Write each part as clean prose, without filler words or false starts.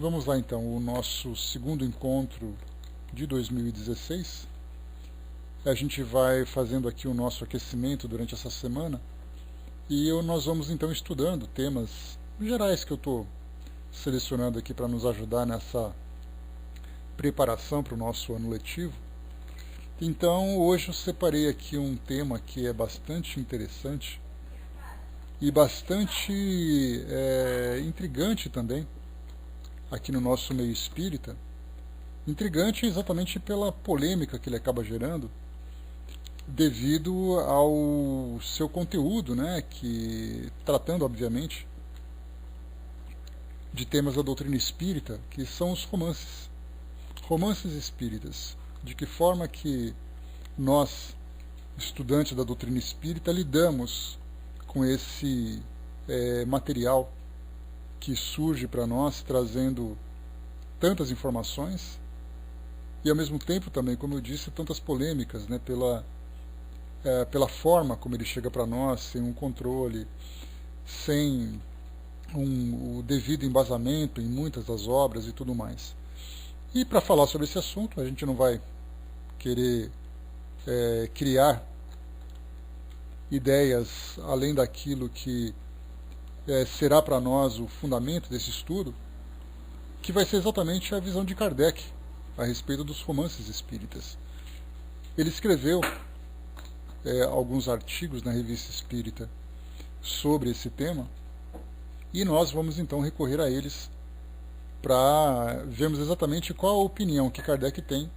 Vamos lá então, o nosso segundo encontro de 2016. A gente vai fazendo aqui o nosso aquecimento durante essa semana e nós vamos então estudando temas gerais que eu estou selecionando aqui para nos ajudar nessa preparação para o nosso ano letivo. Então hoje eu separei aqui um tema que é bastante interessante e bastante intrigante também aqui no nosso meio espírita. Intrigante exatamente pela polêmica que ele acaba gerando devido ao seu conteúdo, né, que tratando obviamente de temas da doutrina espírita, que são os romances espíritas. De que forma que nós, estudantes da doutrina espírita, lidamos com esse material que surge para nós trazendo tantas informações e ao mesmo tempo também, como eu disse, tantas polêmicas, né, pela forma como ele chega para nós, sem um controle, sem o devido embasamento em muitas das obras e tudo mais. E para falar sobre esse assunto, a gente não vai querer criar ideias além daquilo que será para nós o fundamento desse estudo, que vai ser exatamente a visão de Kardec a respeito dos romances espíritas. Ele escreveu alguns artigos na Revista Espírita sobre esse tema e nós vamos então recorrer a eles para vermos exatamente qual a opinião que Kardec tem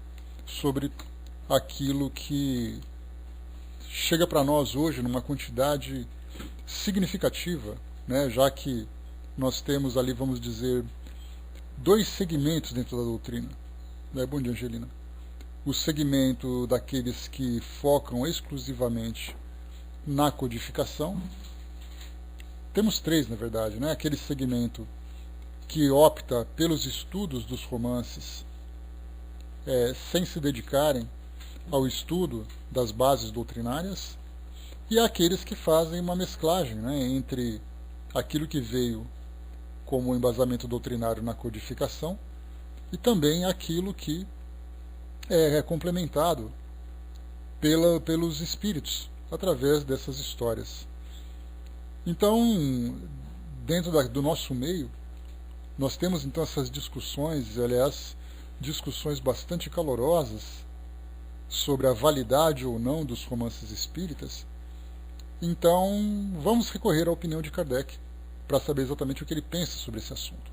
sobre aquilo que chega para nós hoje numa quantidade significativa, né, já que nós temos ali, vamos dizer, dois segmentos dentro da doutrina. Bom dia, Angelina. O segmento daqueles que focam exclusivamente na codificação. Temos três, na verdade, né? Aquele segmento que opta pelos estudos dos romances sem se dedicarem ao estudo das bases doutrinárias, e aqueles que fazem uma mesclagem, né, entre aquilo que veio como embasamento doutrinário na codificação e também aquilo que é complementado pelos espíritos através dessas histórias. Então, dentro do nosso meio, nós temos então essas discussões, aliás, discussões bastante calorosas sobre a validade ou não dos romances espíritas. Então, vamos recorrer à opinião de Kardec para saber exatamente o que ele pensa sobre esse assunto.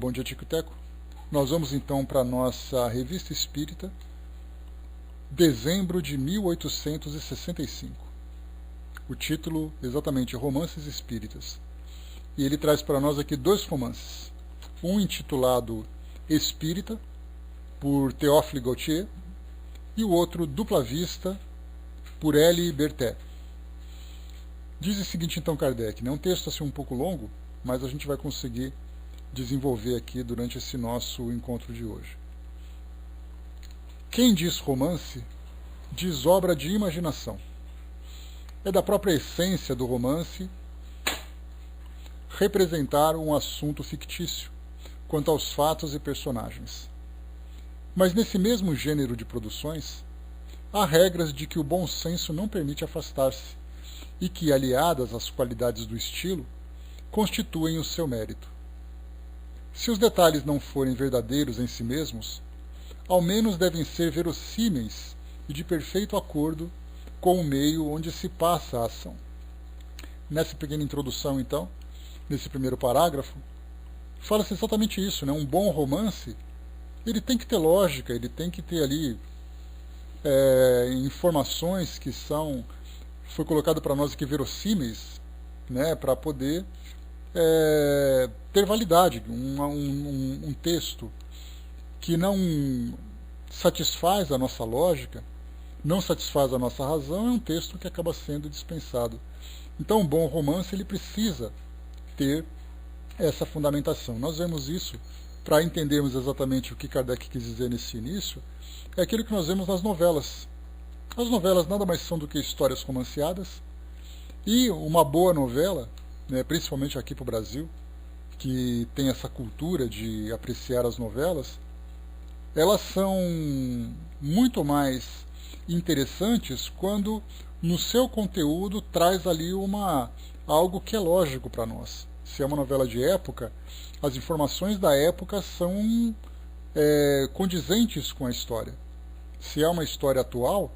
Bom dia, Tico e Teco. Nós vamos então para a nossa Revista Espírita, dezembro de 1865. O título, exatamente, Romances Espíritas. E ele traz para nós aqui dois romances. Um intitulado Espírita, por Théophile Gautier, e o outro Dupla Vista, por L. Berthet. Diz o seguinte então Kardec, né? Um texto assim um pouco longo, mas a gente vai conseguir desenvolver aqui durante esse nosso encontro de hoje. Quem diz romance, diz obra de imaginação. É da própria essência do romance representar um assunto fictício quanto aos fatos e personagens. Mas nesse mesmo gênero de produções, há regras de que o bom senso não permite afastar-se e que, aliadas às qualidades do estilo, constituem o seu mérito. Se os detalhes não forem verdadeiros em si mesmos, ao menos devem ser verossímeis e de perfeito acordo com o meio onde se passa a ação. Nessa pequena introdução, então, nesse primeiro parágrafo, fala-se exatamente isso, né? Um bom romance, ele tem que ter lógica, ele tem que ter ali informações que foi colocado para nós aqui verossímeis, né? Para poder ter validade. Um texto que não satisfaz a nossa lógica, não satisfaz a nossa razão, é um texto que acaba sendo dispensado. Então, um bom romance ele precisa ter essa fundamentação. Nós vemos isso, para entendermos exatamente o que Kardec quis dizer nesse início, é aquilo que nós vemos nas novelas. As novelas nada mais são do que histórias romanceadas, e uma boa novela, né, principalmente aqui para o Brasil, que têm essa cultura de apreciar as novelas, elas são muito mais interessantes quando no seu conteúdo traz ali algo que é lógico para nós. Se é uma novela de época, as informações da época são condizentes com a história. Se é uma história atual,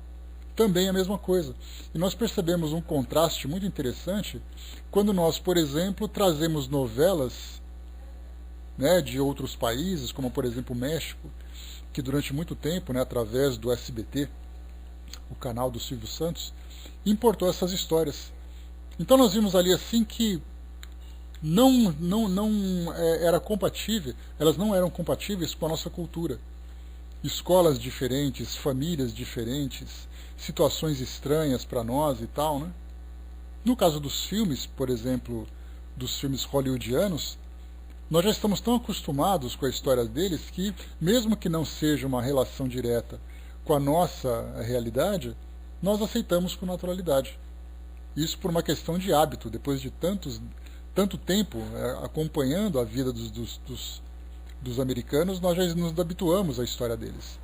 também é a mesma coisa. E nós percebemos um contraste muito interessante quando nós, por exemplo, trazemos novelas, né, de outros países, como por exemplo o México, que durante muito tempo, né, através do SBT, o canal do Silvio Santos, importou essas histórias. Então nós vimos ali assim que era compatível, elas não eram compatíveis com a nossa cultura. Escolas diferentes, famílias diferentes, situações estranhas para nós e tal, né? No caso dos filmes, por exemplo, dos filmes hollywoodianos, nós já estamos tão acostumados com a história deles que, mesmo que não seja uma relação direta com a nossa realidade, nós aceitamos com naturalidade. Isso por uma questão de hábito, depois de tanto tempo acompanhando a vida dos americanos, nós já nos habituamos à história deles.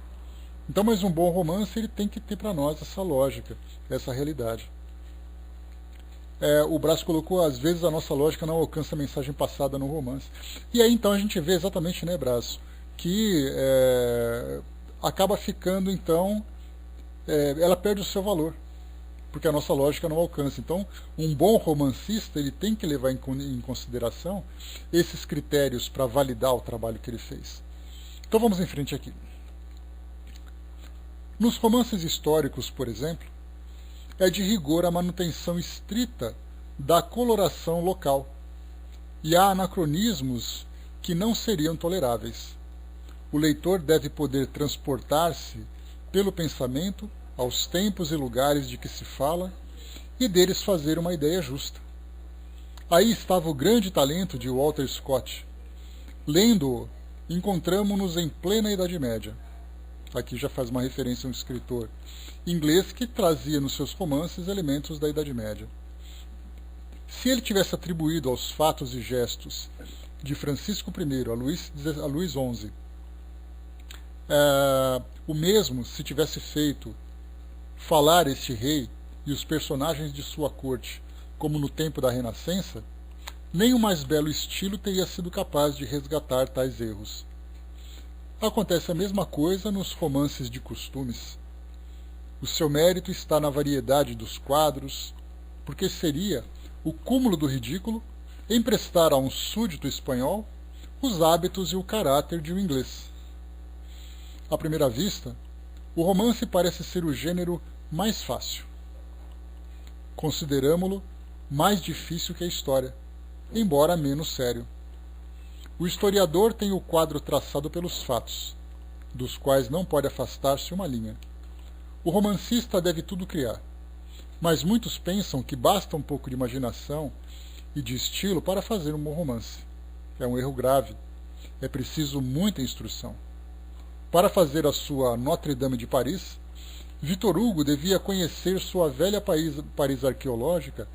Então, mas um bom romance ele tem que ter para nós essa lógica, essa realidade. O Brás colocou, às vezes a nossa lógica não alcança a mensagem passada no romance. E aí então a gente vê exatamente, né, Brás, que acaba ficando então, ela perde o seu valor, porque a nossa lógica não alcança. Então, um bom romancista ele tem que levar em consideração esses critérios para validar o trabalho que ele fez. Então vamos em frente aqui. Nos romances históricos, por exemplo, é de rigor a manutenção estrita da coloração local, e há anacronismos que não seriam toleráveis. O leitor deve poder transportar-se pelo pensamento aos tempos e lugares de que se fala e deles fazer uma ideia justa. Aí estava o grande talento de Walter Scott. Lendo-o, encontramo-nos em plena Idade Média. Aqui já faz uma referência a um escritor inglês que trazia nos seus romances elementos da Idade Média. Se ele tivesse atribuído aos fatos e gestos de Francisco I a Luís XI o mesmo se tivesse feito falar este rei e os personagens de sua corte como no tempo da Renascença, nem o mais belo estilo teria sido capaz de resgatar tais erros. Acontece a mesma coisa nos romances de costumes. O seu mérito está na variedade dos quadros, porque seria o cúmulo do ridículo emprestar a um súdito espanhol os hábitos e o caráter de um inglês. À primeira vista, o romance parece ser o gênero mais fácil. Consideramo-lo mais difícil que a história, embora menos sério. O historiador tem o quadro traçado pelos fatos, dos quais não pode afastar-se uma linha. O romancista deve tudo criar, mas muitos pensam que basta um pouco de imaginação e de estilo para fazer um bom romance. É um erro grave. É preciso muita instrução. Para fazer a sua Notre-Dame de Paris, Victor Hugo devia conhecer sua velha Paris arqueológica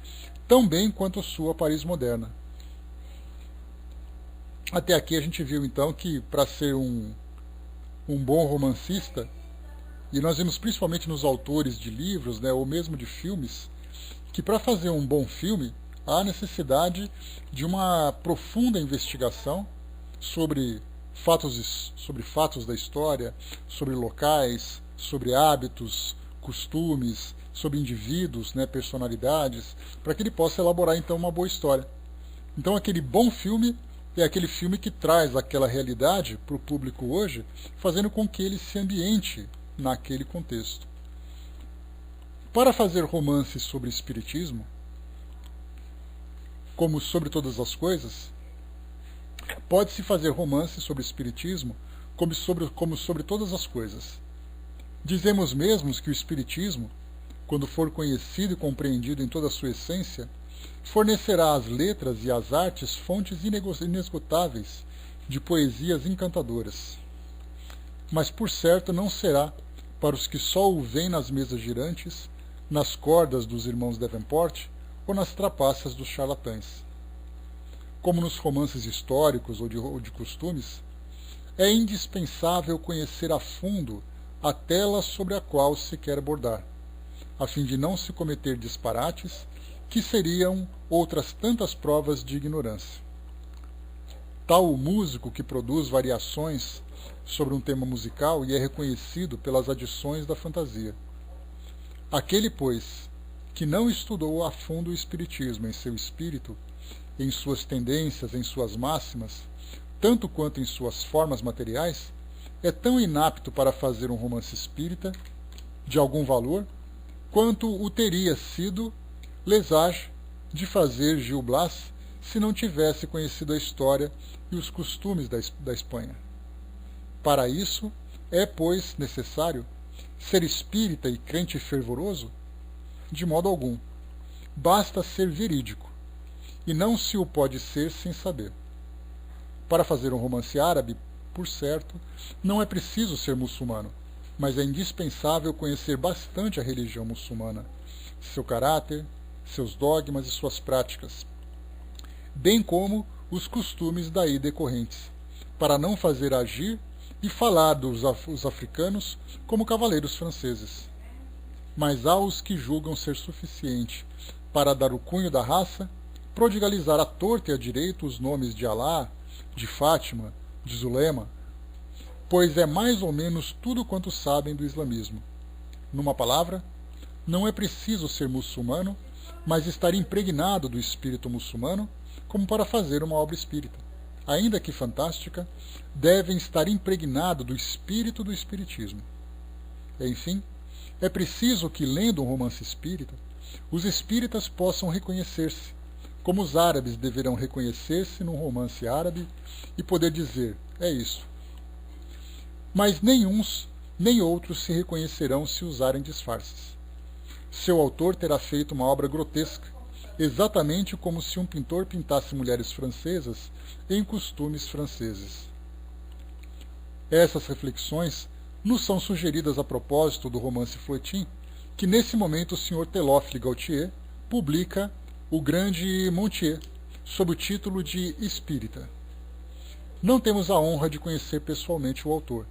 tão bem quanto sua Paris moderna. Até aqui a gente viu então que para ser um bom romancista, e nós vemos principalmente nos autores de livros, né, ou mesmo de filmes, que para fazer um bom filme há necessidade de uma profunda investigação sobre fatos da história, sobre locais, sobre hábitos, costumes, sobre indivíduos, né, personalidades, para que ele possa elaborar então uma boa história. Então aquele bom filme é aquele filme que traz aquela realidade para o público hoje, fazendo com que ele se ambiente naquele contexto. Para fazer romances sobre espiritismo, como sobre todas as coisas, pode-se fazer romances sobre espiritismo como sobre todas as coisas. Dizemos mesmo que o espiritismo, quando for conhecido e compreendido em toda a sua essência, fornecerá às letras e às artes fontes inesgotáveis de poesias encantadoras. Mas por certo não será para os que só o veem nas mesas girantes, nas cordas dos irmãos Davenport ou nas trapaças dos charlatães. como nos romances históricos ou de costumes, é indispensável conhecer a fundo a tela sobre a qual se quer bordar, a fim de não se cometer disparates que seriam outras tantas provas de ignorância. Tal o músico que produz variações sobre um tema musical e é reconhecido pelas adições da fantasia. Aquele, pois, que não estudou a fundo o espiritismo em seu espírito, em suas tendências, em suas máximas, tanto quanto em suas formas materiais, é tão inapto para fazer um romance espírita de algum valor, quanto o teria sido Lesage de fazer Gil Blas se não tivesse conhecido a história e os costumes da Espanha. Para isso, é, pois, necessário ser espírita e crente fervoroso? De modo algum. Basta ser verídico, e não se o pode ser sem saber. Para fazer um romance árabe, por certo, não é preciso ser muçulmano, mas é indispensável conhecer bastante a religião muçulmana, seu caráter, seus dogmas e suas práticas, bem como os costumes daí decorrentes, para não fazer agir e falar os africanos como cavaleiros franceses. Mas há os que julgam ser suficiente para dar o cunho da raça, prodigalizar à torta e à direita os nomes de Alá, de Fátima, de Zulema, pois é mais ou menos tudo quanto sabem do islamismo. Numa palavra, não é preciso ser muçulmano, mas estar impregnado do espírito muçulmano, como para fazer uma obra espírita. Ainda que fantástica, devem estar impregnado do espírito do espiritismo. Enfim, é preciso que, lendo um romance espírita, os espíritas possam reconhecer-se, como os árabes deverão reconhecer-se num romance árabe e poder dizer, é isso. Mas nem uns nem outros se reconhecerão se usarem disfarces. Seu autor terá feito uma obra grotesca, exatamente como se um pintor pintasse mulheres francesas em costumes franceses. Essas reflexões nos são sugeridas a propósito do romance Fouetin, que nesse momento o Sr. Théophile Gautier publica O Grande Montier, sob o título de Espírita. Não temos a honra de conhecer pessoalmente o autor.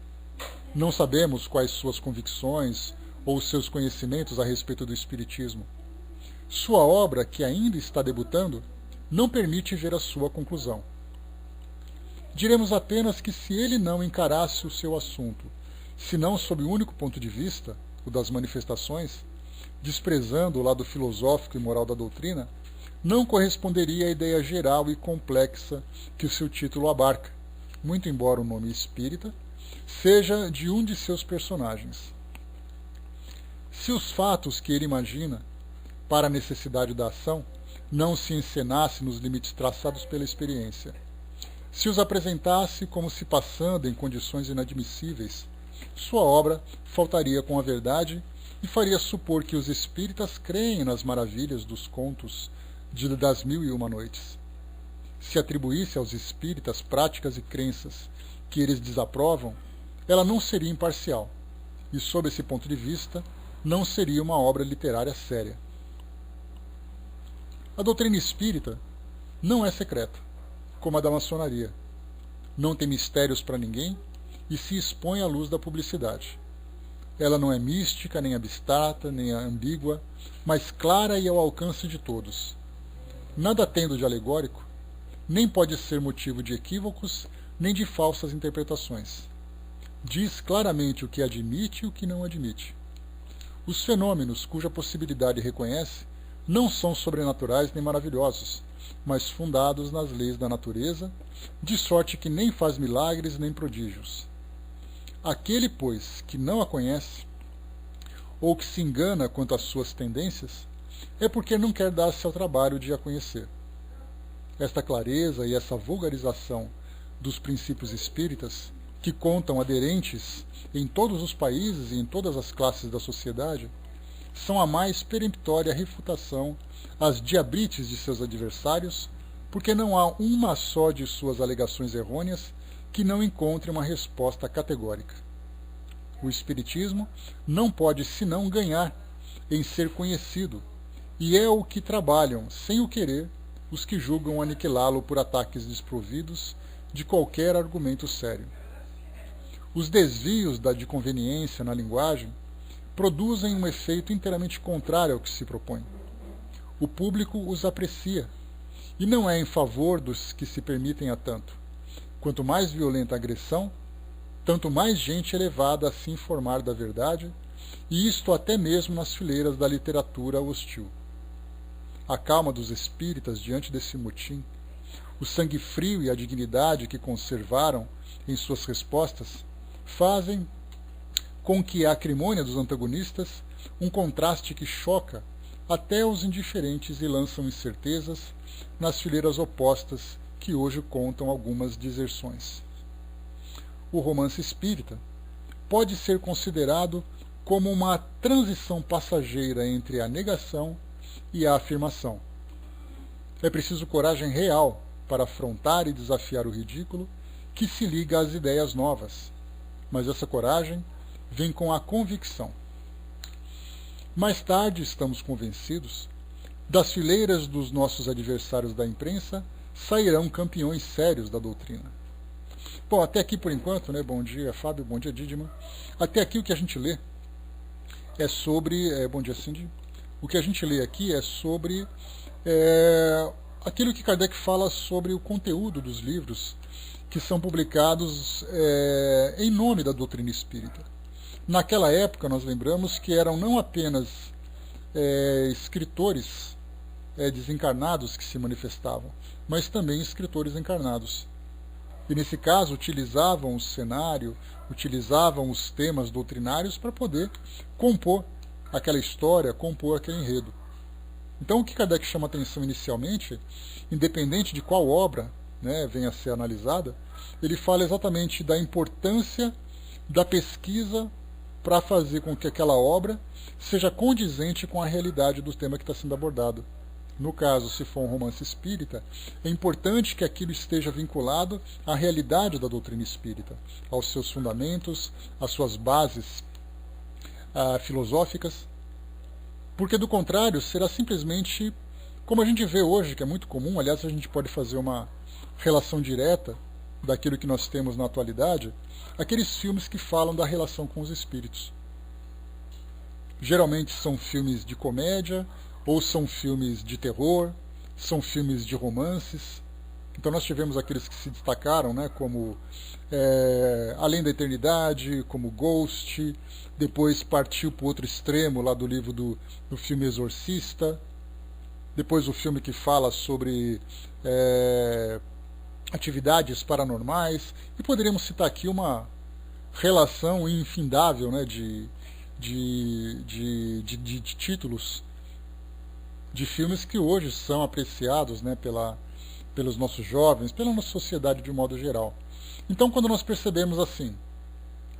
Não sabemos quais suas convicções ou seus conhecimentos a respeito do espiritismo. Sua obra, que ainda está debutando, não permite ver a sua conclusão. Diremos apenas que se ele não encarasse o seu assunto, senão sob o único ponto de vista, o das manifestações, desprezando o lado filosófico e moral da doutrina, não corresponderia à ideia geral e complexa que o seu título abarca, muito embora o nome espírita seja de um de seus personagens. Se os fatos que ele imagina para a necessidade da ação não se encenasse nos limites traçados pela experiência, se os apresentasse como se passando em condições inadmissíveis, sua obra faltaria com a verdade e faria supor que os espíritas creem nas maravilhas dos contos das 1001 Noites. Se atribuísse aos espíritas práticas e crenças que eles desaprovam, ela não seria imparcial, e sob esse ponto de vista, não seria uma obra literária séria. A doutrina espírita não é secreta, como a da maçonaria. Não tem mistérios para ninguém e se expõe à luz da publicidade. Ela não é mística, nem abstrata, nem ambígua, mas clara e ao alcance de todos. Nada tendo de alegórico, nem pode ser motivo de equívocos, nem de falsas interpretações. Diz claramente o que admite e o que não admite. Os fenômenos cuja possibilidade reconhece não são sobrenaturais nem maravilhosos, mas fundados nas leis da natureza, de sorte que nem faz milagres nem prodígios. Aquele, pois, que não a conhece, ou que se engana quanto às suas tendências, é porque não quer dar-se ao trabalho de a conhecer. Esta clareza e essa vulgarização dos princípios espíritas, que contam aderentes em todos os países e em todas as classes da sociedade, são a mais peremptória refutação às diabrites de seus adversários, porque não há uma só de suas alegações errôneas que não encontre uma resposta categórica. O Espiritismo não pode senão ganhar em ser conhecido, e é o que trabalham, sem o querer, os que julgam aniquilá-lo por ataques desprovidos de qualquer argumento sério. Os desvios de conveniência na linguagem produzem um efeito inteiramente contrário ao que se propõe. O público os aprecia, e não é em favor dos que se permitem a tanto. Quanto mais violenta a agressão, tanto mais gente é levada a se informar da verdade, e isto até mesmo nas fileiras da literatura hostil. A calma dos espíritas diante desse motim, o sangue frio e a dignidade que conservaram em suas respostas, fazem com que a acrimônia dos antagonistas um contraste que choca até os indiferentes e lançam incertezas nas fileiras opostas que hoje contam algumas deserções. O romance espírita pode ser considerado como uma transição passageira entre a negação e a afirmação. É preciso coragem real para afrontar e desafiar o ridículo que se liga às ideias novas, mas essa coragem vem com a convicção. Mais tarde, estamos convencidos, das fileiras dos nossos adversários da imprensa sairão campeões sérios da doutrina. Bom, até aqui por enquanto, né? Bom dia, Fábio, bom dia, Dídima. Até aqui o que a gente lê é sobre... bom dia, Cindy. O que a gente lê aqui é sobre aquilo que Kardec fala sobre o conteúdo dos livros que são publicados em nome da doutrina espírita. Naquela época, nós lembramos que eram não apenas escritores desencarnados que se manifestavam, mas também escritores encarnados. E nesse caso utilizavam o cenário, utilizavam os temas doutrinários para poder compor aquela história, compor aquele enredo. Então o que Kardec chama atenção inicialmente, independente de qual obra venha a ser analisada, ele fala exatamente da importância da pesquisa para fazer com que aquela obra seja condizente com a realidade do tema que está sendo abordado. No caso, se for um romance espírita, é importante que aquilo esteja vinculado à realidade da doutrina espírita, aos seus fundamentos, às suas bases filosóficas, porque do contrário será simplesmente, como a gente vê hoje, que é muito comum, aliás a gente pode fazer uma relação direta daquilo que nós temos na atualidade, aqueles filmes que falam da relação com os espíritos. Geralmente são filmes de comédia, ou são filmes de terror, são filmes de romances. Então nós tivemos aqueles que se destacaram, como Além da Eternidade, como Ghost, depois partiu para o outro extremo lá do livro do filme Exorcista, depois o filme que fala sobre atividades paranormais, e poderíamos citar aqui uma relação infindável de títulos de filmes que hoje são apreciados pelos nossos jovens, pela nossa sociedade de um modo geral. Então, quando nós percebemos assim,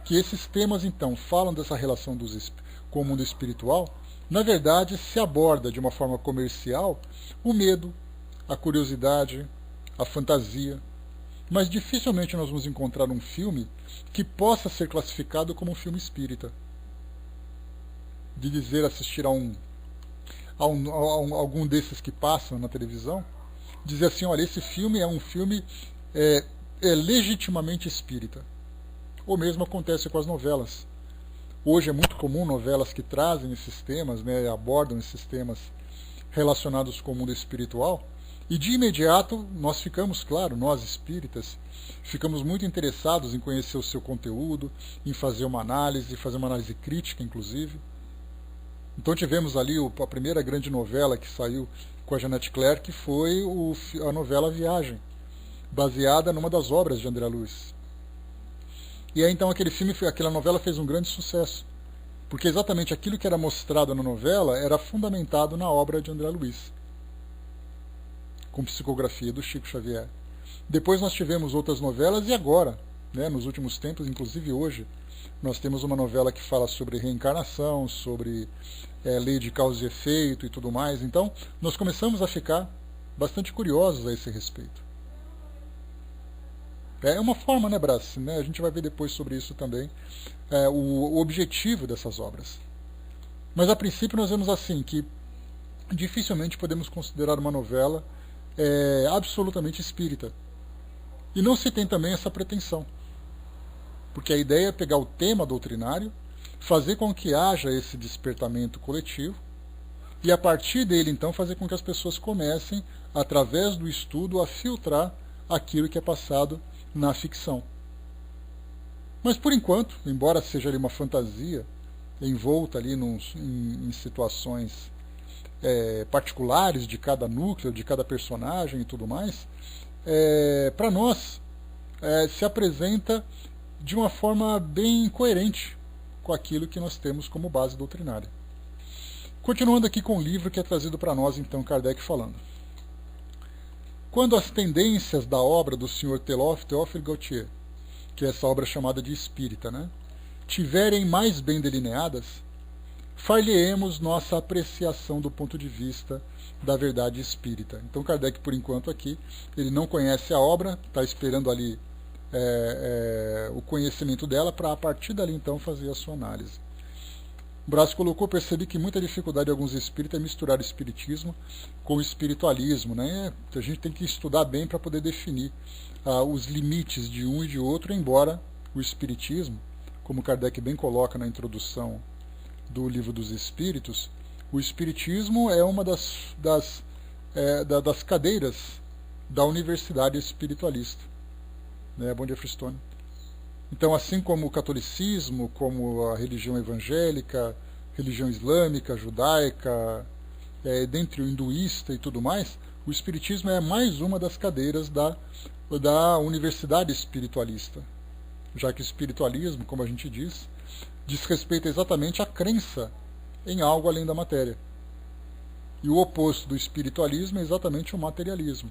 que esses temas então falam dessa relação com o mundo espiritual, na verdade se aborda de uma forma comercial o medo, a curiosidade, a fantasia, mas dificilmente nós vamos encontrar um filme que possa ser classificado como um filme espírita. De dizer, assistir a algum desses que passam na televisão, dizer assim, olha, esse filme é um filme legitimamente espírita. O mesmo acontece com as novelas. Hoje é muito comum novelas que trazem esses temas, abordam esses temas relacionados com o mundo espiritual, e de imediato nós ficamos, claro, nós espíritas, ficamos muito interessados em conhecer o seu conteúdo, em fazer uma análise crítica, inclusive. Então tivemos ali a primeira grande novela que saiu com a Jeanette Claire, que foi a novela Viagem, baseada numa das obras de André Luiz. E aí então aquela novela fez um grande sucesso, porque exatamente aquilo que era mostrado na novela era fundamentado na obra de André Luiz, com psicografia do Chico Xavier. Depois nós tivemos outras novelas e agora, nos últimos tempos, inclusive hoje, nós temos uma novela que fala sobre reencarnação, sobre lei de causa e efeito e tudo mais. Então, nós começamos a ficar bastante curiosos a esse respeito. É uma forma, Brás? A gente vai ver depois sobre isso também, o objetivo dessas obras. Mas, a princípio, nós vemos assim, que dificilmente podemos considerar uma novela absolutamente espírita. E não se tem também essa pretensão, porque a ideia é pegar o tema doutrinário, fazer com que haja esse despertamento coletivo, e a partir dele, então, fazer com que as pessoas comecem, através do estudo, a filtrar aquilo que é passado na ficção. Mas, por enquanto, embora seja ali uma fantasia, envolta ali em situações particulares de cada núcleo, de cada personagem e tudo mais, para nós se apresenta de uma forma bem coerente com aquilo que nós temos como base doutrinária. Continuando aqui com o livro que é trazido para nós, então, Kardec falando. Quando as tendências da obra do Sr. Théophile Gautier, que é essa obra chamada de Espírita, né, tiverem mais bem delineadas, far-lhe-emos nossa apreciação do ponto de vista da verdade espírita. Então Kardec, por enquanto aqui, ele não conhece a obra, está esperando ali o conhecimento dela para a partir dali então fazer a sua análise. O Brás colocou, percebi que muita dificuldade de alguns espíritas é misturar o espiritismo com o espiritualismo, né? A gente tem que estudar bem para poder definir os limites de um e de outro, embora o espiritismo, como Kardec bem coloca na introdução do Livro dos Espíritos, o espiritismo é uma das cadeiras da Universidade Espiritualista. Né? Bom dia, Fristone. Então, assim como o catolicismo, como a religião evangélica, religião islâmica, judaica, dentre o hinduísta e tudo mais, o espiritismo é mais uma das cadeiras da Universidade Espiritualista, já que o espiritualismo, como a gente diz respeito exatamente à crença em algo além da matéria. E o oposto do espiritualismo é exatamente o materialismo.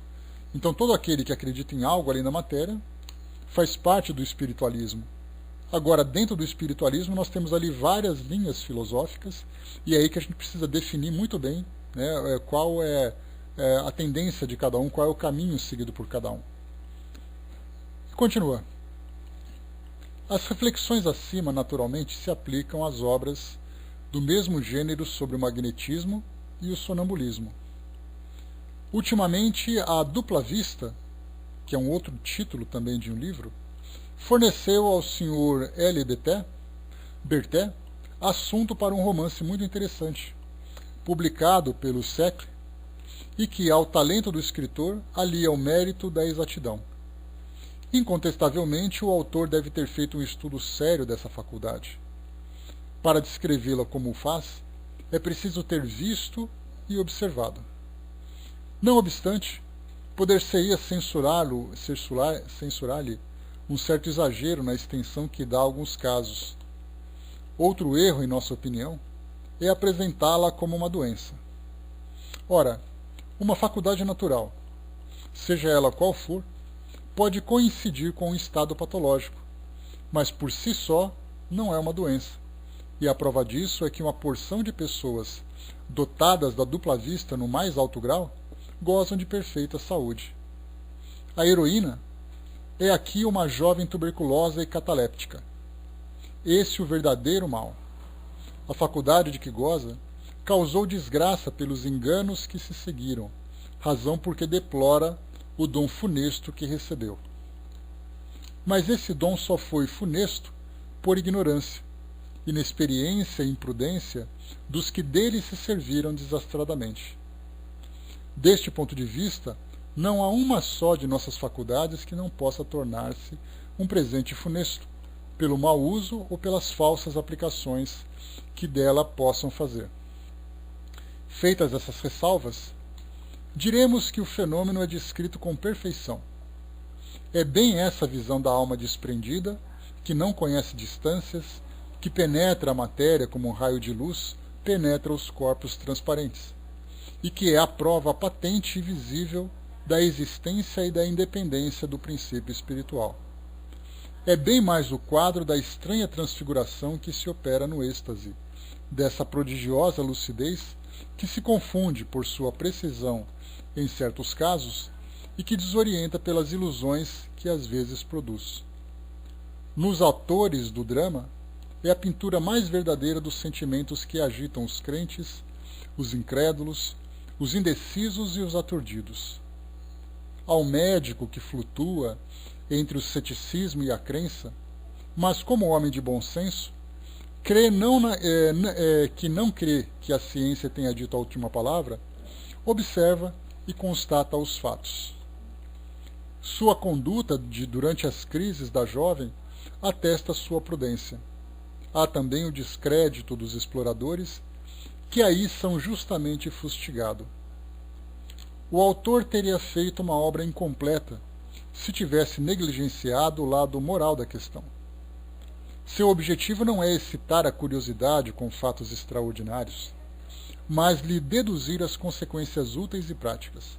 Então, todo aquele que acredita em algo além da matéria faz parte do espiritualismo. Agora, dentro do espiritualismo, nós temos ali várias linhas filosóficas, e é aí que a gente precisa definir muito bem, né, qual é a tendência de cada um, qual é o caminho seguido por cada um. E continua. As reflexões acima, naturalmente, se aplicam às obras do mesmo gênero sobre o magnetismo e o sonambulismo. Ultimamente, a Dupla Vista, que é um outro título também de um livro, forneceu ao Sr. L. Berthet assunto para um romance muito interessante, publicado pelo Sécle, e que, ao talento do escritor, alia o mérito da exatidão. Incontestavelmente, o autor deve ter feito um estudo sério dessa faculdade. Para descrevê-la como o faz, é preciso ter visto e observado. Não obstante, poder-se-ia censurar-lhe um certo exagero na extensão que dá a alguns casos. Outro erro, em nossa opinião, é apresentá-la como uma doença. Ora, uma faculdade natural, seja ela qual for, pode coincidir com um estado patológico, mas por si só não é uma doença. E a prova disso é que uma porção de pessoas dotadas da dupla vista no mais alto grau gozam de perfeita saúde. A heroína é aqui uma jovem tuberculosa e cataléptica. Esse o verdadeiro mal. A faculdade de que goza causou desgraça pelos enganos que se seguiram, razão porque deplora o dom funesto que recebeu. Mas esse dom só foi funesto por ignorância, inexperiência e imprudência dos que dele se serviram desastradamente. Deste ponto de vista, não há uma só de nossas faculdades que não possa tornar-se um presente funesto, pelo mau uso ou pelas falsas aplicações que dela possam fazer. Feitas essas ressalvas, diremos que o fenômeno é descrito com perfeição. É bem essa visão da alma desprendida, que não conhece distâncias, que penetra a matéria como um raio de luz penetra os corpos transparentes, e que é a prova patente e visível da existência e da independência do princípio espiritual. É bem mais o quadro da estranha transfiguração que se opera no êxtase, dessa prodigiosa lucidez que se confunde por sua precisão em certos casos e que desorienta pelas ilusões que às vezes produz. Nos autores do drama, é a pintura mais verdadeira dos sentimentos que agitam os crentes, os incrédulos, os indecisos e os aturdidos. ao médico que flutua entre o ceticismo e a crença, mas como homem de bom senso, que não crê que a ciência tenha dito a última palavra, observa e constata os fatos. Sua conduta durante as crises da jovem atesta sua prudência. Há também o descrédito dos exploradores, que aí são justamente fustigados. O autor teria feito uma obra incompleta se tivesse negligenciado o lado moral da questão. Seu objetivo não é excitar a curiosidade com fatos extraordinários, mas lhe deduzir as consequências úteis e práticas.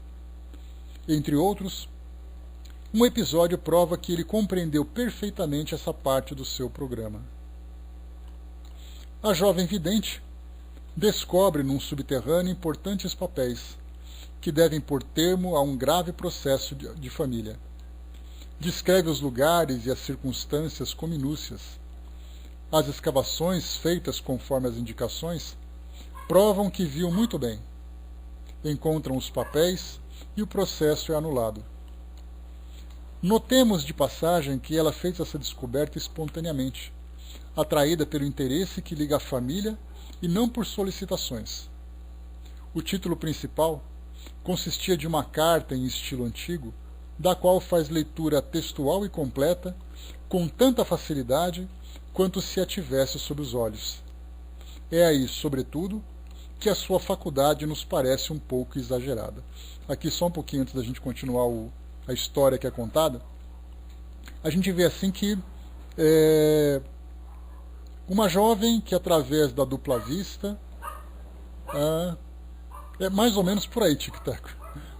Entre outros, um episódio prova que ele compreendeu perfeitamente essa parte do seu programa. A jovem vidente descobre num subterrâneo importantes papéis que devem pôr termo a um grave processo de família. Descreve os lugares e as circunstâncias com minúcias. As escavações feitas conforme as indicações provam que viu muito bem. Encontram os papéis e o processo é anulado. Notemos de passagem que ela fez essa descoberta espontaneamente, atraída pelo interesse que liga a família e não por solicitações. O título principal consistia de uma carta em estilo antigo, da qual faz leitura textual e completa, com tanta facilidade quanto se a tivesse sob os olhos. É aí, sobretudo, que a sua faculdade nos parece um pouco exagerada. Aqui só um pouquinho antes da gente continuar a história que é contada, a gente vê assim que uma jovem que através da dupla vista é mais ou menos por aí, tic-tac,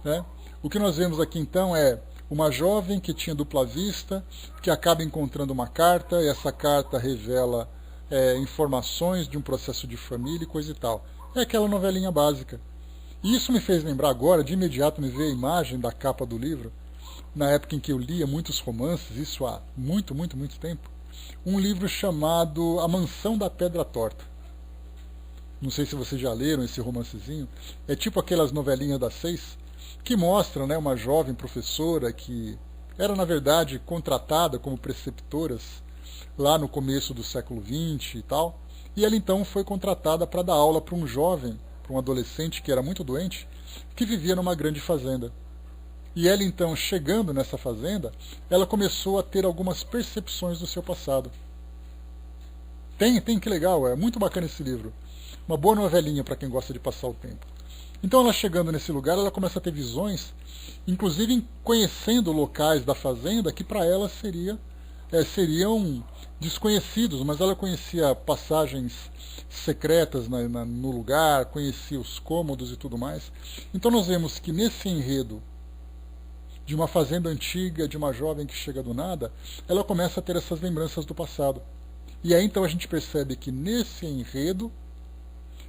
né? O que nós vemos aqui então é uma jovem que tinha dupla vista, que acaba encontrando uma carta, e essa carta revela informações de um processo de família e coisa e tal. É aquela novelinha básica. E isso me fez lembrar agora, de imediato me veio a imagem da capa do livro, na época em que eu lia muitos romances, isso há muito, muito, muito tempo, um livro chamado A Mansão da Pedra Torta. Não sei se vocês já leram esse romancezinho. É tipo aquelas novelinhas das 6, que mostram, né, uma jovem professora que era, na verdade, contratada como preceptoras lá no começo do século XX e tal. E ela então foi contratada para dar aula para um jovem, para um adolescente que era muito doente, que vivia numa grande fazenda. E ela então, chegando nessa fazenda, ela começou a ter algumas percepções do seu passado. Tem, que legal, é muito bacana esse livro. Uma boa novelinha para quem gosta de passar o tempo. Então ela chegando nesse lugar, ela começa a ter visões, inclusive conhecendo locais da fazenda que para ela seriam desconhecidos, mas ela conhecia passagens secretas no lugar, conhecia os cômodos e tudo mais. Então nós vemos que nesse enredo de uma fazenda antiga, de uma jovem que chega do nada, ela começa a ter essas lembranças do passado. E aí então a gente percebe que nesse enredo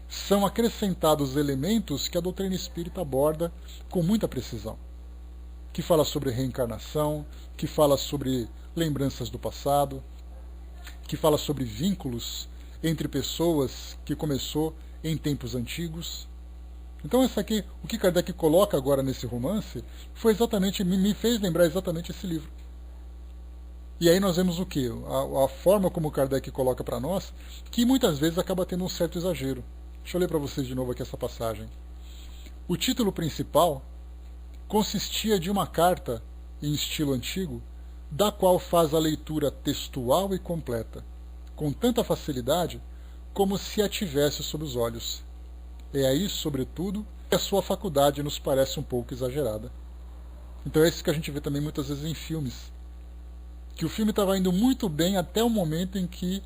são acrescentados elementos que a doutrina espírita aborda com muita precisão, que fala sobre reencarnação, que fala sobre lembranças do passado, que fala sobre vínculos entre pessoas que começou em tempos antigos. Então essa aqui, o que Kardec coloca agora nesse romance, foi exatamente, me fez lembrar exatamente esse livro. E aí nós vemos o quê? A forma como Kardec coloca para nós, que muitas vezes acaba tendo um certo exagero. Deixa eu ler para vocês de novo aqui essa passagem. O título principal consistia de uma carta em estilo antigo, da qual faz a leitura textual e completa, com tanta facilidade como se a tivesse sob os olhos. É aí, sobretudo, que a sua faculdade nos parece um pouco exagerada. Então é isso que a gente vê também muitas vezes em filmes. Que o filme estava indo muito bem até o momento em que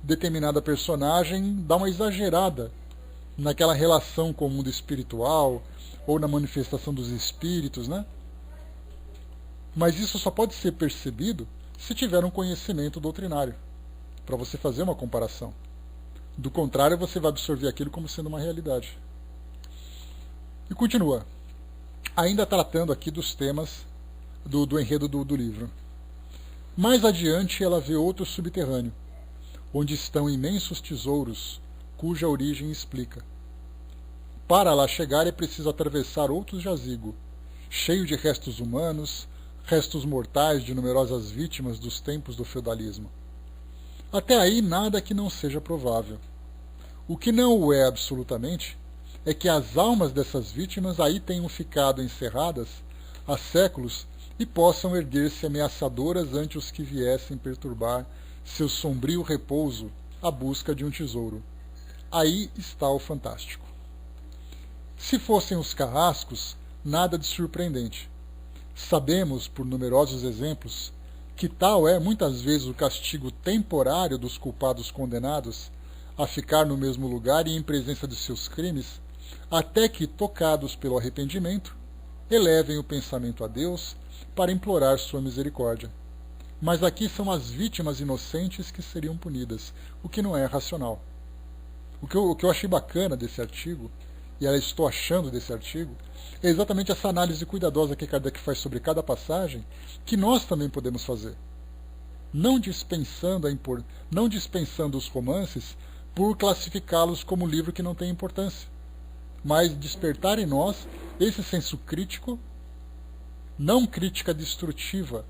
determinada personagem dá uma exagerada naquela relação com o mundo espiritual ou na manifestação dos espíritos, né? Mas isso só pode ser percebido se tiver um conhecimento doutrinário, para você fazer uma comparação. Do contrário, você vai absorver aquilo como sendo uma realidade. E continua, ainda tratando aqui dos temas do enredo do livro. Mais adiante ela vê outro subterrâneo, onde estão imensos tesouros, cuja origem explica. Para lá chegar é preciso atravessar outro jazigo, cheio de restos humanos, restos mortais de numerosas vítimas dos tempos do feudalismo. Até aí nada que não seja provável. O que não o é absolutamente é que as almas dessas vítimas aí tenham ficado encerradas há séculos e possam erguer-se ameaçadoras ante os que viessem perturbar seu sombrio repouso à busca de um tesouro. Aí está o fantástico. Se fossem os carrascos, nada de surpreendente. Sabemos, por numerosos exemplos, que tal é muitas vezes o castigo temporário dos culpados condenados a ficar no mesmo lugar e em presença de seus crimes, até que, tocados pelo arrependimento, elevem o pensamento a Deus para implorar sua misericórdia. Mas aqui são as vítimas inocentes que seriam punidas, o que não é racional. O que eu achei bacana desse artigo, e estou achando desse artigo, é exatamente essa análise cuidadosa que Kardec faz sobre cada passagem, que nós também podemos fazer. Não dispensando os romances por classificá-los como livro que não tem importância, mas despertar em nós esse senso crítico, não crítica destrutiva,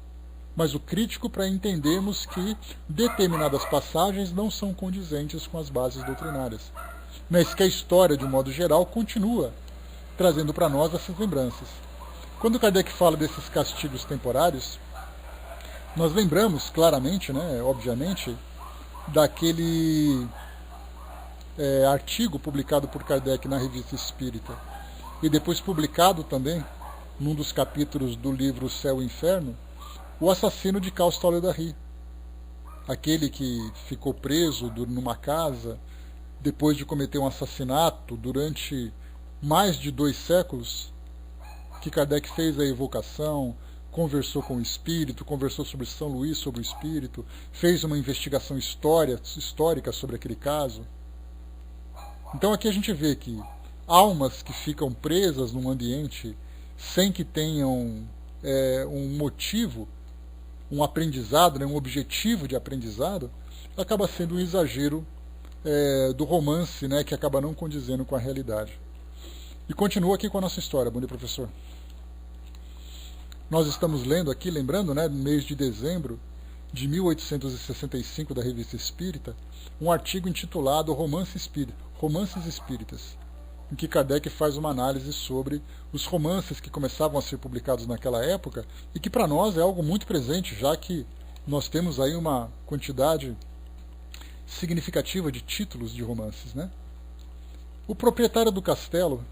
mas o crítico para entendermos que determinadas passagens não são condizentes com as bases doutrinárias, mas que a história, de um modo geral, continua trazendo para nós essas lembranças. Quando Kardec fala desses castigos temporários, nós lembramos claramente, obviamente, daquele artigo publicado por Kardec na Revista Espírita, e depois publicado também, num dos capítulos do livro Céu e Inferno, o assassino de Karl Stollery, aquele que ficou preso numa casa, depois de cometer um assassinato durante mais de 2 séculos, que Kardec fez a evocação, conversou com o espírito, conversou sobre São Luís, sobre o espírito, fez uma investigação histórica sobre aquele caso. Então aqui a gente vê que almas que ficam presas num ambiente sem que tenham um motivo, um aprendizado, um objetivo de aprendizado, acaba sendo um exagero do romance, que acaba não condizendo com a realidade. E continua aqui com a nossa história, bom dia, professor. Nós estamos lendo aqui, lembrando, no mês de dezembro de 1865, da Revista Espírita, um artigo intitulado Romances Espíritas, em que Kardec faz uma análise sobre os romances que começavam a ser publicados naquela época e que para nós é algo muito presente, já que nós temos aí uma quantidade significativa de títulos de romances. O proprietário do castelo,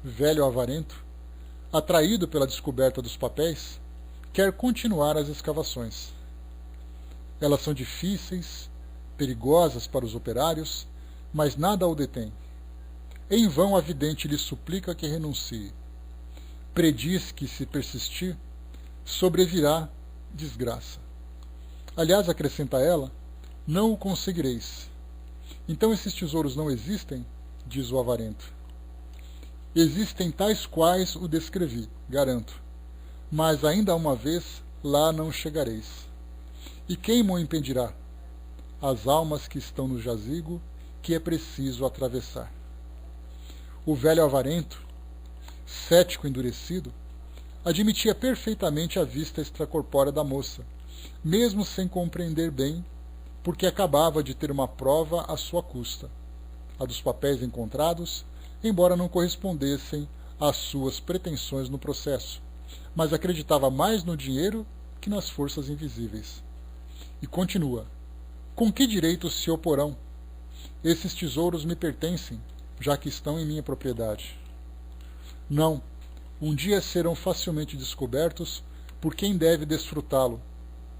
velho avarento, atraído pela descoberta dos papéis, quer continuar as escavações. Elas são difíceis, perigosas para os operários, mas nada o detém. Em vão a vidente lhe suplica que renuncie. Prediz que, se persistir, sobrevirá desgraça. Aliás, acrescenta ela, não o conseguireis. Então esses tesouros não existem? Diz o avarento. Existem tais quais o descrevi, garanto. Mas ainda uma vez lá não chegareis. E quem mo impedirá? As almas que estão no jazigo, que é preciso atravessar. O velho avarento, cético endurecido, admitia perfeitamente a vista extracorpórea da moça, mesmo sem compreender bem, porque acabava de ter uma prova à sua custa, a dos papéis encontrados, embora não correspondessem às suas pretensões no processo, mas acreditava mais no dinheiro que nas forças invisíveis. E continua, com que direito se oporão? Esses tesouros me pertencem, já que estão em minha propriedade. Não, um dia serão facilmente descobertos por quem deve desfrutá-lo,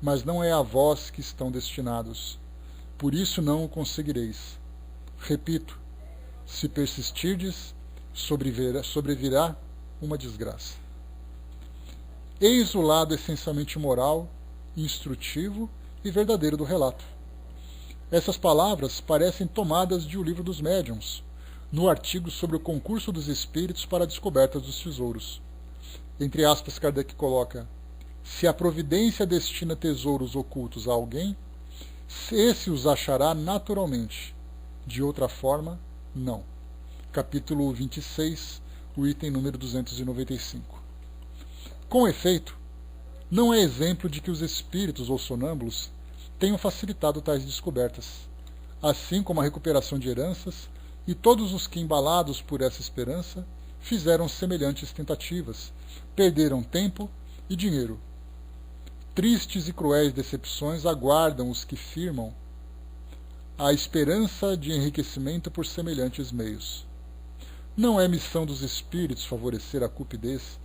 mas não é a vós que estão destinados. Por isso não o conseguireis. Repito, se persistirdes, sobrevirá uma desgraça. Eis o lado essencialmente moral, instrutivo e verdadeiro do relato. Essas palavras parecem tomadas de O Livro dos Médiuns, no artigo sobre o concurso dos espíritos para a descoberta dos tesouros. Entre aspas, Kardec coloca, se a providência destina tesouros ocultos a alguém, esse os achará naturalmente. De outra forma, não. Capítulo 26, o item número 295. Com efeito, não é exemplo de que os espíritos ou sonâmbulos tenham facilitado tais descobertas, assim como a recuperação de heranças, e todos os que, embalados por essa esperança, fizeram semelhantes tentativas, perderam tempo e dinheiro. Tristes e cruéis decepções aguardam os que firmam a esperança de enriquecimento por semelhantes meios. Não é missão dos espíritos favorecer a cupidez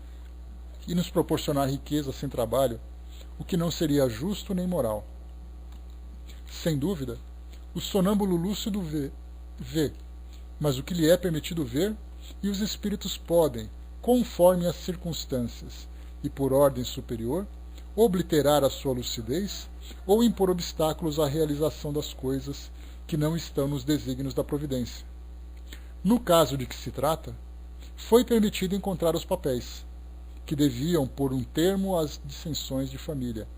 e nos proporcionar riqueza sem trabalho, o que não seria justo nem moral. Sem dúvida, o sonâmbulo lúcido vê, mas o que lhe é permitido ver, e os espíritos podem, conforme as circunstâncias e por ordem superior, obliterar a sua lucidez ou impor obstáculos à realização das coisas que não estão nos desígnios da providência. No caso de que se trata, foi permitido encontrar os papéis, que deviam pôr um termo às dissensões de família,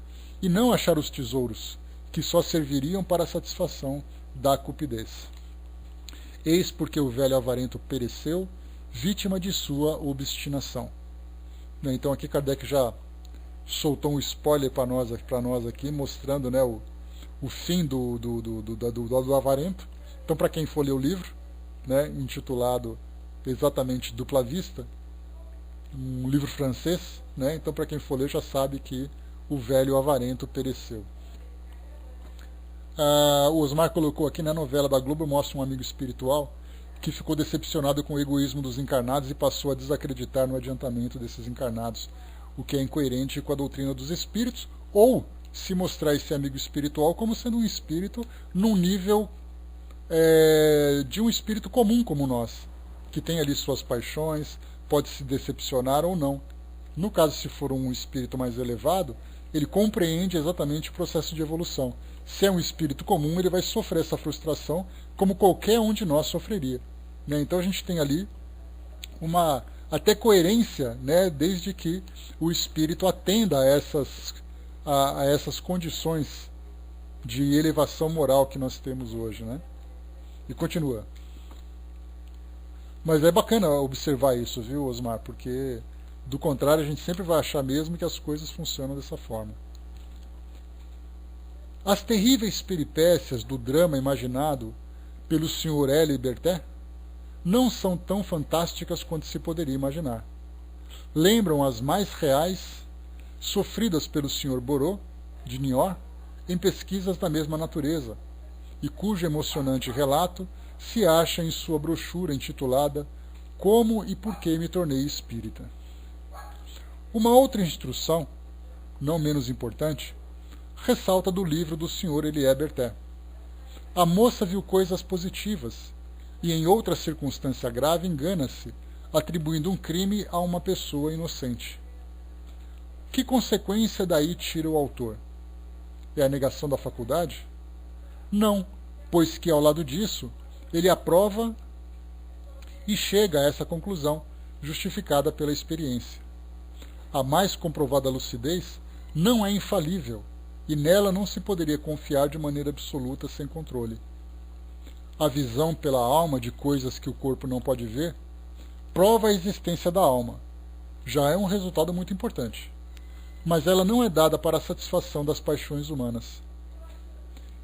e não achar os tesouros, que só serviriam para a satisfação da cupidez. Eis porque o velho avarento pereceu, vítima de sua obstinação. Então aqui Kardec já soltou um spoiler para nós aqui, mostrando, né, o fim do avarento. Então, para quem for ler o livro, né, intitulado exatamente Dupla Vista, um livro francês, né, então para quem for ler já sabe que o velho avarento pereceu. O Osmar colocou aqui na novela da Globo, mostra um amigo espiritual que ficou decepcionado com o egoísmo dos encarnados e passou a desacreditar no adiantamento desses encarnados, o que é incoerente com a doutrina dos espíritos, ou se mostrar esse amigo espiritual como sendo um espírito num nível de um espírito comum como nós, que tem ali suas paixões, pode se decepcionar ou não. No caso, se for um espírito mais elevado, ele compreende exatamente o processo de evolução. Se é um espírito comum, ele vai sofrer essa frustração como qualquer um de nós sofreria. Né? Então a gente tem ali uma até coerência, né, desde que o espírito atenda a essas condições de elevação moral que nós temos hoje. Né? E continua. Mas é bacana observar isso, viu, Osmar? Porque, do contrário, a gente sempre vai achar mesmo que as coisas funcionam dessa forma. As terríveis peripécias do drama imaginado pelo Sr. L. Berthet não são tão fantásticas quanto se poderia imaginar. Lembram as mais reais sofridas pelo Sr. Borot, de Niort, em pesquisas da mesma natureza, e cujo emocionante relato se acha em sua brochura intitulada Como e Por que me tornei espírita. Uma outra instrução, não menos importante, ressalta do livro do Sr. L. Berthet. A moça viu coisas positivas e, em outra circunstância grave, engana-se, atribuindo um crime a uma pessoa inocente. Que consequência daí tira o autor? É a negação da faculdade? Não, pois que, ao lado disso, ele aprova e chega a essa conclusão, justificada pela experiência. A mais comprovada lucidez não é infalível, e nela não se poderia confiar de maneira absoluta sem controle. A visão pela alma de coisas que o corpo não pode ver prova a existência da alma. Já é um resultado muito importante. Mas ela não é dada para a satisfação das paixões humanas.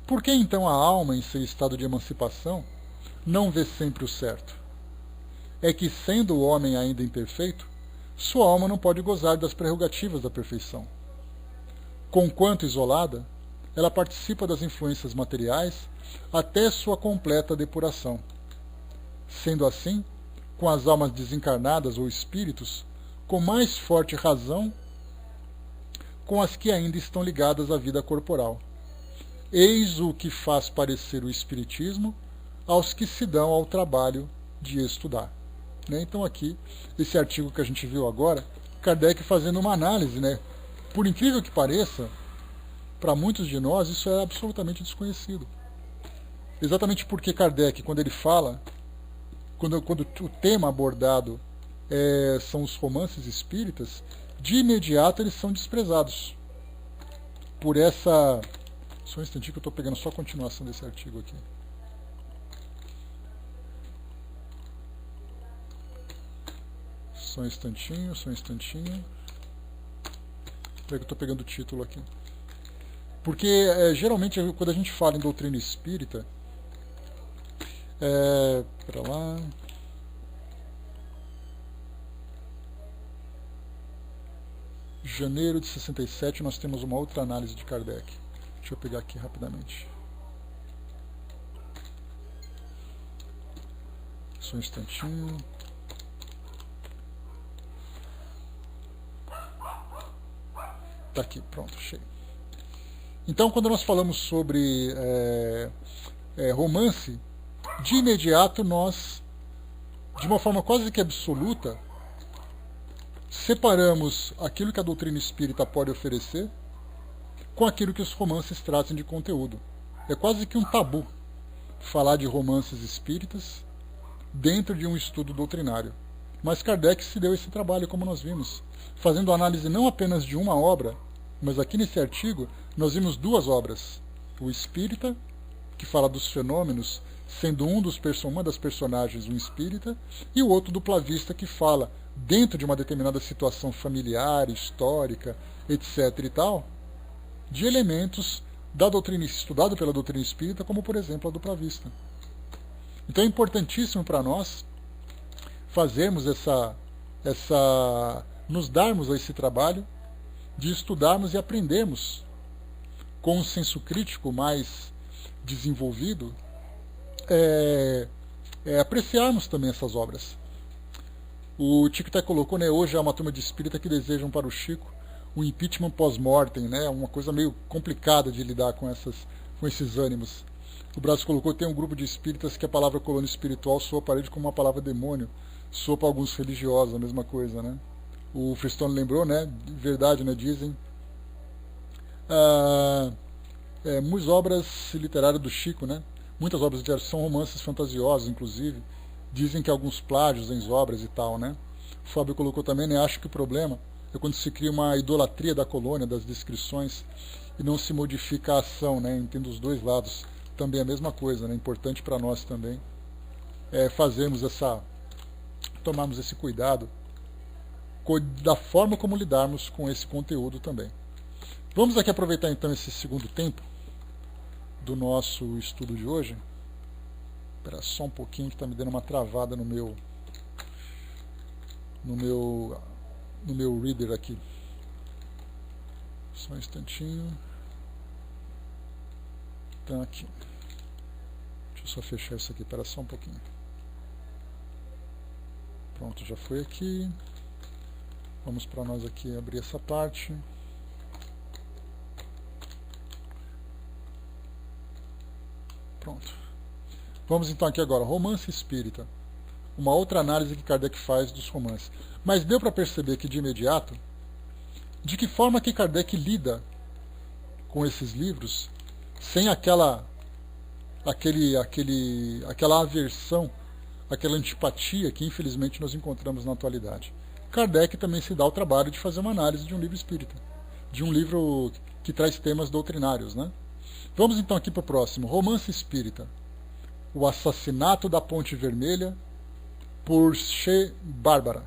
Por que então a alma, em seu estado de emancipação, não vê sempre o certo? É que, sendo o homem ainda imperfeito, sua alma não pode gozar das prerrogativas da perfeição. Conquanto isolada, ela participa das influências materiais até sua completa depuração. Sendo assim, com as almas desencarnadas ou espíritos, com mais forte razão com as que ainda estão ligadas à vida corporal. Eis o que faz parecer o Espiritismo aos que se dão ao trabalho de estudar. Então aqui, esse artigo que a gente viu agora, Kardec fazendo uma análise, né? Por incrível que pareça, para muitos de nós isso é absolutamente desconhecido. Exatamente porque Kardec, quando ele fala, quando o tema abordado são os romances espíritas, de imediato eles são desprezados por essa... Só um instantinho que eu estou pegando só a continuação desse artigo aqui. Só um instantinho. Espera que eu estou pegando o título aqui. Porque, geralmente, quando a gente fala em doutrina espírita... Pera lá... Janeiro de 67, nós temos uma outra análise de Kardec. Deixa eu pegar aqui rapidamente. Só um instantinho. Tá aqui, pronto, achei. Então, quando nós falamos sobre romance, de imediato nós, de uma forma quase que absoluta, separamos aquilo que a doutrina espírita pode oferecer com aquilo que os romances trazem de conteúdo. É quase que um tabu falar de romances espíritas dentro de um estudo doutrinário. Mas Kardec se deu esse trabalho, como nós vimos, fazendo análise não apenas de uma obra, mas aqui nesse artigo nós vimos duas obras. O Espírita, que fala dos fenômenos, sendo uma das personagens um espírita, e o outro do Plavista, que fala, dentro de uma determinada situação familiar, histórica, etc. e tal, de elementos da doutrina, estudado pela doutrina espírita, como por exemplo a do Plavista. Então é importantíssimo para nós fazermos nos darmos a esse trabalho de estudarmos e aprendermos com um senso crítico mais desenvolvido, apreciarmos também essas obras. O Chico até colocou, né, hoje há uma turma de espírita que desejam para o Chico um impeachment pós-mortem, né, uma coisa meio complicada de lidar com esses ânimos. O Braço colocou, tem um grupo de espíritas que a palavra colônia espiritual soa para eles como uma palavra demônio, soa para alguns religiosos, a mesma coisa, né. O Freestone lembrou, né, verdade, né, dizem. Muitas obras literárias do Chico, né, muitas obras literárias são romances fantasiosos, inclusive. Dizem que alguns plágios em obras e tal, né. O Fábio colocou também, né, acho que o problema é quando se cria uma idolatria da colônia, das descrições, e não se modifica a ação, né, entendo os dois lados. Também a mesma coisa, né, importante para nós também tomarmos esse cuidado da forma como lidarmos com esse conteúdo também. Vamos aqui aproveitar então esse segundo tempo do nosso estudo de hoje. Espera só um pouquinho que está me dando uma travada no meu reader aqui. Só um instantinho. Então aqui. Deixa eu só fechar isso aqui, espera só um pouquinho. Pronto, já foi aqui. Vamos para nós aqui abrir essa parte. Pronto. Vamos então aqui agora, romance espírita. Uma outra análise que Kardec faz dos romances. Mas deu para perceber aqui de imediato de que forma que Kardec lida com esses livros sem aquela aversão, aquela antipatia que infelizmente nós encontramos na atualidade. Kardec também se dá o trabalho de fazer uma análise de um livro espírita, de um livro que traz temas doutrinários, né? Vamos então aqui para o próximo, romance espírita. O assassinato da Ponte Vermelha, por Che Bárbara.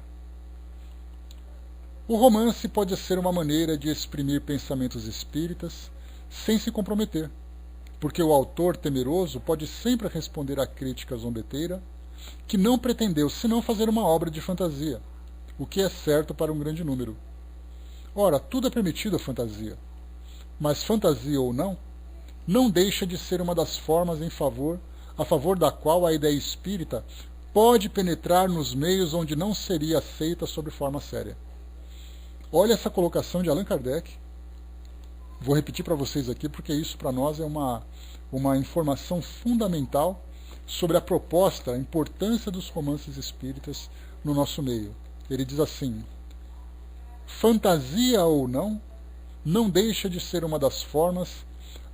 O romance pode ser uma maneira de exprimir pensamentos espíritas sem se comprometer, porque o autor temeroso pode sempre responder à crítica zombeteira que não pretendeu senão fazer uma obra de fantasia, o que é certo para um grande número. Ora, tudo é permitido à fantasia, mas fantasia ou não, não deixa de ser uma das formas a favor da qual a ideia espírita pode penetrar nos meios onde não seria aceita sob forma séria. Olha essa colocação de Allan Kardec. Vou repetir para vocês aqui, porque isso para nós é uma informação fundamental sobre a proposta, a importância dos romances espíritas no nosso meio. Ele diz assim, fantasia ou não, não deixa de ser uma das formas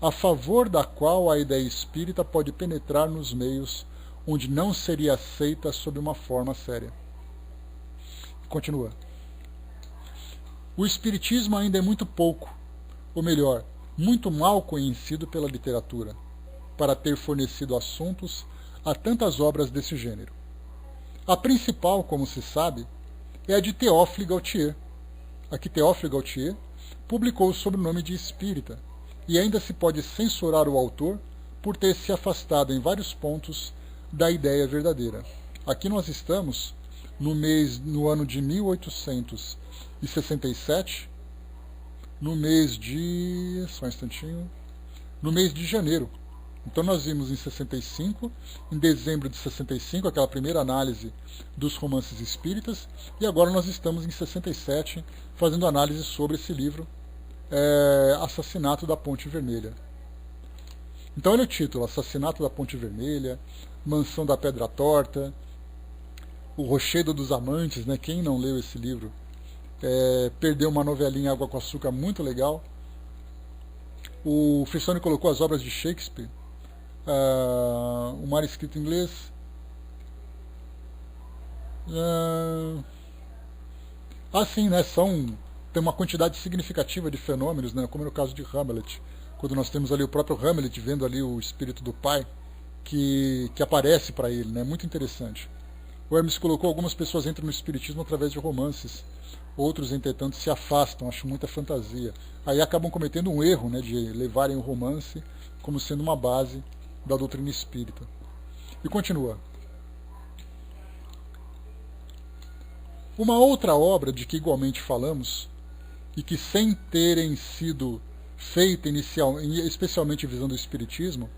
a favor da qual a ideia espírita pode penetrar nos meios onde não seria aceita sob uma forma séria. Continua. O espiritismo ainda é muito pouco, ou melhor, muito mal conhecido pela literatura, para ter fornecido assuntos a tantas obras desse gênero. A principal, como se sabe, é a de Théophile Gautier. Aqui Théophile Gautier publicou sob o nome de espírita, e ainda se pode censurar o autor por ter se afastado em vários pontos da ideia verdadeira. Aqui nós estamos no ano de 1867, no mês de... só um instantinho... no mês de janeiro. Então nós vimos em 65, em dezembro de 65, aquela primeira análise dos romances espíritas, e agora nós estamos em 67, fazendo análise sobre esse livro, Assassinato da Ponte Vermelha. Então olha o título: Assassinato da Ponte Vermelha, Mansão da Pedra Torta, O Rochedo dos Amantes, né? Quem não leu esse livro perdeu uma novelinha Água com Açúcar muito legal. O Frissoni colocou as obras de Shakespeare, O Mar Escrito em Inglês, sim, né? Tem uma quantidade significativa de fenômenos, né? Como no caso de Hamlet, quando nós temos ali o próprio Hamlet vendo ali o espírito do pai que aparece para ele, né? Muito interessante. O Hermes colocou: algumas pessoas entram no espiritismo através de romances, outros, entretanto, se afastam, acham muita fantasia. Aí acabam cometendo um erro, né, de levarem o romance como sendo uma base da doutrina espírita. E continua: uma outra obra de que igualmente falamos, e que sem terem sido feita especialmente visando o espiritismo,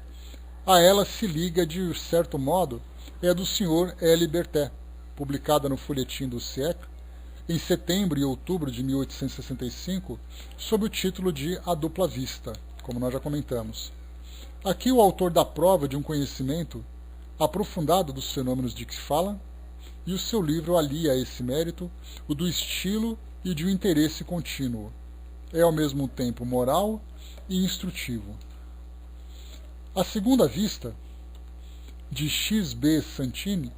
a ela se liga de certo modo, é a do Sr. L. Berthet, publicada no Folhetim do Siècle, em setembro e outubro de 1865, sob o título de A Dupla Vista, como nós já comentamos. Aqui o autor dá prova de um conhecimento aprofundado dos fenômenos de que se fala, e o seu livro alia a esse mérito o do estilo e de um interesse contínuo. É ao mesmo tempo moral e instrutivo. A Segunda Vista, de X. B. Santini,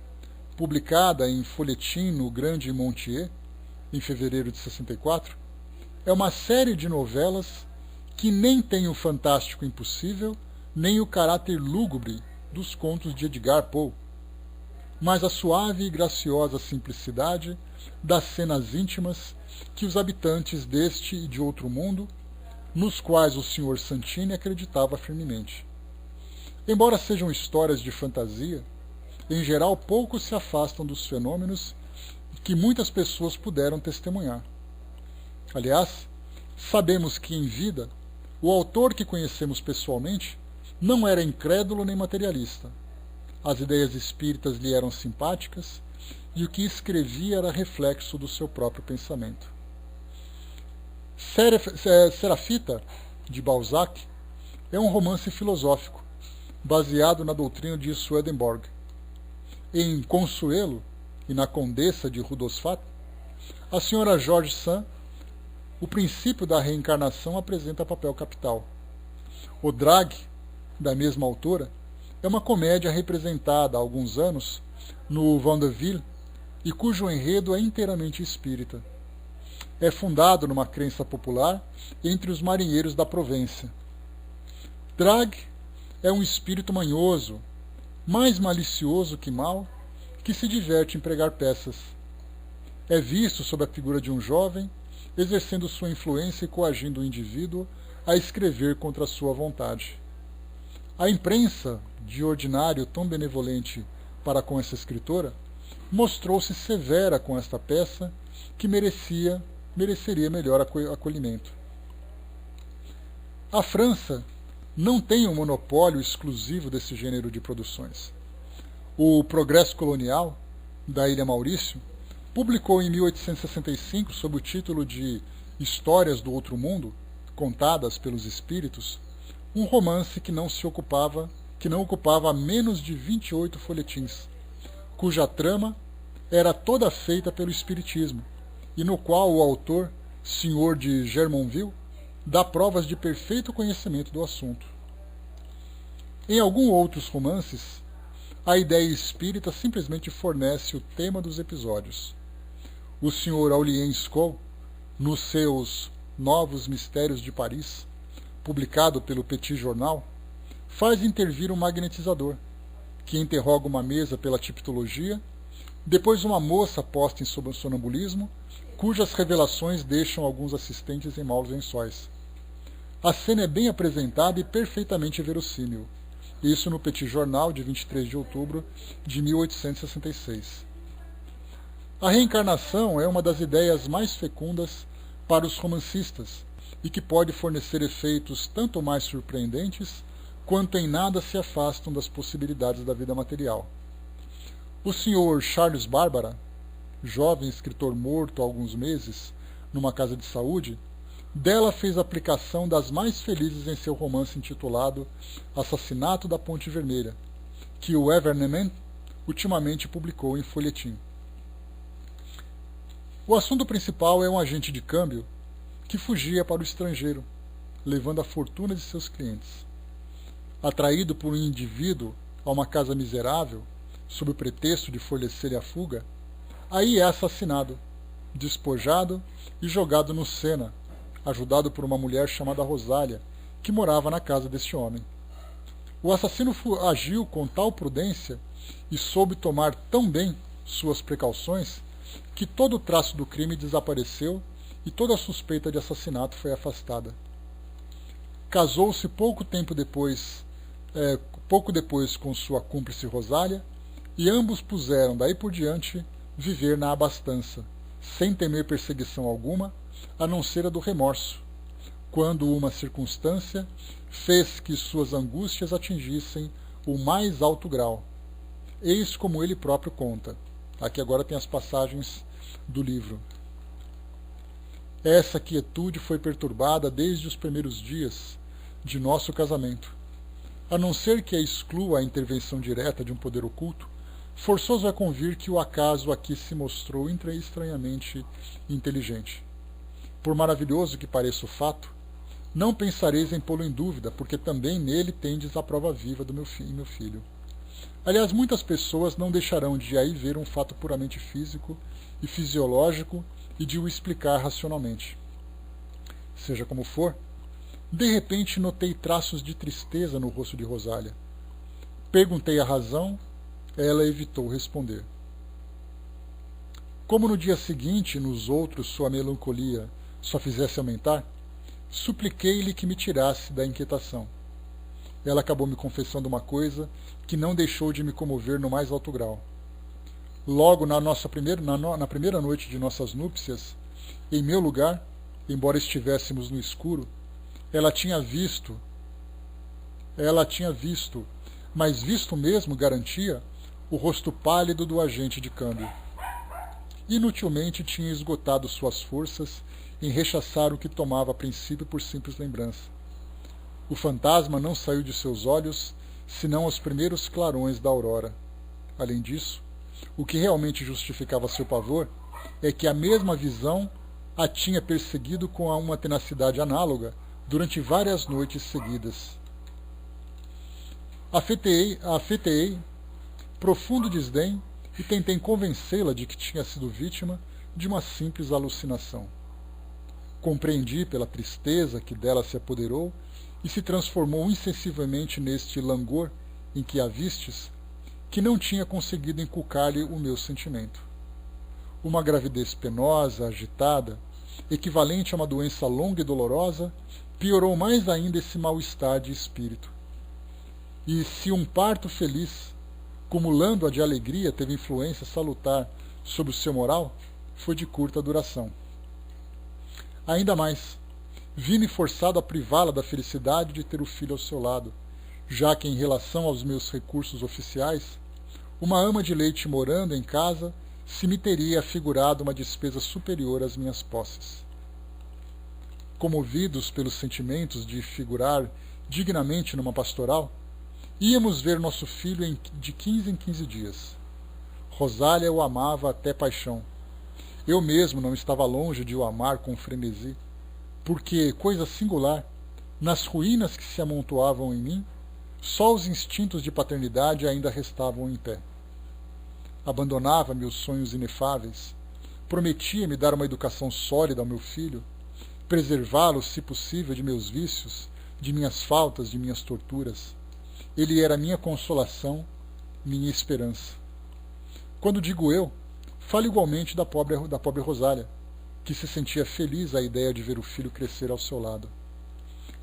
publicada em Folhetim no Grande Montier, em fevereiro de 64, é uma série de novelas que nem tem o fantástico impossível, nem o caráter lúgubre dos contos de Edgar Poe, mas a suave e graciosa simplicidade das cenas íntimas que os habitantes deste e de outro mundo, nos quais o Sr. Santini acreditava firmemente. Embora sejam histórias de fantasia, em geral pouco se afastam dos fenômenos que muitas pessoas puderam testemunhar. Aliás, sabemos que em vida, o autor que conhecemos pessoalmente não era incrédulo nem materialista. As ideias espíritas lhe eram simpáticas e o que escrevia era reflexo do seu próprio pensamento. Serafita, de Balzac, é um romance filosófico, baseado na doutrina de Swedenborg. Em Consuelo e na Condessa de Rudolstadt, a senhora George Sand, o princípio da reencarnação apresenta papel capital. O Drag, da mesma autora, é uma comédia representada há alguns anos no Vaudeville e cujo enredo é inteiramente espírita. É fundado numa crença popular entre os marinheiros da Provença. Drag é um espírito manhoso, mais malicioso que mau, que se diverte em pregar peças. É visto sob a figura de um jovem, exercendo sua influência e coagindo o indivíduo a escrever contra a sua vontade. A imprensa, de ordinário tão benevolente para com essa escritora, mostrou-se severa com esta peça, que mereceria melhor acolhimento. A França não tem um monopólio exclusivo desse gênero de produções. O Progresso Colonial, da Ilha Maurício, publicou em 1865, sob o título de Histórias do Outro Mundo, contadas pelos espíritos, um romance que não ocupava menos de 28 folhetins, cuja trama era toda feita pelo espiritismo, e no qual o autor, Sr. de Germonville, dá provas de perfeito conhecimento do assunto. Em alguns outros romances, a ideia espírita simplesmente fornece o tema dos episódios. O Sr. Aulien Scoll, nos seus Novos Mistérios de Paris, publicado pelo Petit Journal, faz intervir um magnetizador, que interroga uma mesa pela tipologia, depois uma moça posta em sonambulismo cujas revelações deixam alguns assistentes em maus lençóis. A cena é bem apresentada e perfeitamente verossímil. Isso no Petit Jornal, de 23 de outubro de 1866. A reencarnação é uma das ideias mais fecundas para os romancistas e que pode fornecer efeitos tanto mais surpreendentes quanto em nada se afastam das possibilidades da vida material. O Sr. Charles Barbara, jovem escritor morto há alguns meses numa casa de saúde, dela fez aplicação das mais felizes em seu romance intitulado Assassinato da Ponte Vermelha, que o Everyman ultimamente publicou em folhetim. O assunto principal é um agente de câmbio que fugia para o estrangeiro, levando a fortuna de seus clientes. Atraído por um indivíduo a uma casa miserável, sob o pretexto de fornecer-lhe a fuga, aí é assassinado, despojado e jogado no Sena, ajudado por uma mulher chamada Rosália, que morava na casa deste homem. O assassino agiu com tal prudência e soube tomar tão bem suas precauções que todo o traço do crime desapareceu e toda a suspeita de assassinato foi afastada. Casou-se pouco depois com sua cúmplice Rosália, e ambos puseram, daí por diante, viver na abastança, sem temer perseguição alguma, a não ser a do remorso, quando uma circunstância fez que suas angústias atingissem o mais alto grau. Eis como ele próprio conta. Aqui agora tem as passagens do livro. Essa quietude foi perturbada desde os primeiros dias de nosso casamento. A não ser que a exclua a intervenção direta de um poder oculto, forçoso é convir que o acaso aqui se mostrou estranhamente inteligente. Por maravilhoso que pareça o fato, não pensareis em pô-lo em dúvida, porque também nele tendes a prova viva do meu filho. Aliás, muitas pessoas não deixarão de aí ver um fato puramente físico e fisiológico e de o explicar racionalmente. Seja como for, de repente notei traços de tristeza no rosto de Rosália. Perguntei a razão, ela evitou responder. Como no dia seguinte, nos outros, sua melancolia só fizesse aumentar, supliquei-lhe que me tirasse da inquietação. Ela acabou me confessando uma coisa que não deixou de me comover no mais alto grau. Logo na primeira noite de nossas núpcias, em meu lugar, embora estivéssemos no escuro, ela tinha visto, mas visto mesmo, garantia, o rosto pálido do agente de câmbio. Inutilmente tinha esgotado suas forças em rechaçar o que tomava a princípio por simples lembrança. O fantasma não saiu de seus olhos senão aos primeiros clarões da aurora. Além disso, o que realmente justificava seu pavor é que a mesma visão a tinha perseguido com uma tenacidade análoga durante várias noites seguidas. Afeteei profundo desdém e tentei convencê-la de que tinha sido vítima de uma simples alucinação. Compreendi pela tristeza que dela se apoderou e se transformou insensivelmente neste langor em que a vistes, que não tinha conseguido inculcar-lhe o meu sentimento. Uma gravidez penosa, agitada, equivalente a uma doença longa e dolorosa, piorou mais ainda esse mal-estar de espírito. E se um parto feliz, cumulando-a de alegria, teve influência salutar sobre o seu moral, foi de curta duração. Ainda mais, vi-me forçado a privá-la da felicidade de ter o filho ao seu lado, já que, em relação aos meus recursos oficiais, uma ama de leite morando em casa se me teria afigurado uma despesa superior às minhas posses. Comovidos pelos sentimentos de figurar dignamente numa pastoral, íamos ver nosso filho de 15 em 15 dias. Rosália o amava até paixão. Eu mesmo não estava longe de o amar com frenesi, porque, coisa singular, nas ruínas que se amontoavam em mim, só os instintos de paternidade ainda restavam em pé. Abandonava meus sonhos inefáveis, prometia-me dar uma educação sólida ao meu filho, preservá-lo, se possível, de meus vícios, de minhas faltas, de minhas torturas. Ele era minha consolação, minha esperança. Quando digo eu, falo igualmente da pobre Rosália. que se sentia feliz à ideia de ver o filho crescer ao seu lado.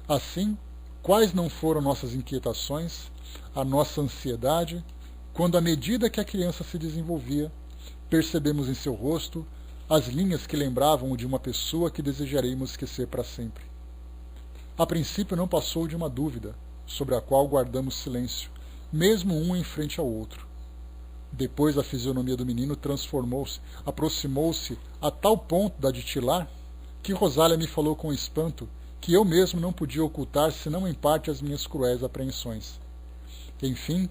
Assim, quais não foram nossas inquietações, a nossa ansiedade, quando, à medida que a criança se desenvolvia, percebemos em seu rosto as linhas que lembravam o de uma pessoa que desejaremos esquecer para sempre. A princípio não passou de uma dúvida, sobre a qual guardamos silêncio, mesmo um em frente ao outro. Depois a fisionomia do menino transformou-se, aproximou-se a tal ponto da de tilar, que Rosália me falou com espanto que eu mesmo não podia ocultar senão em parte as minhas cruéis apreensões. Enfim,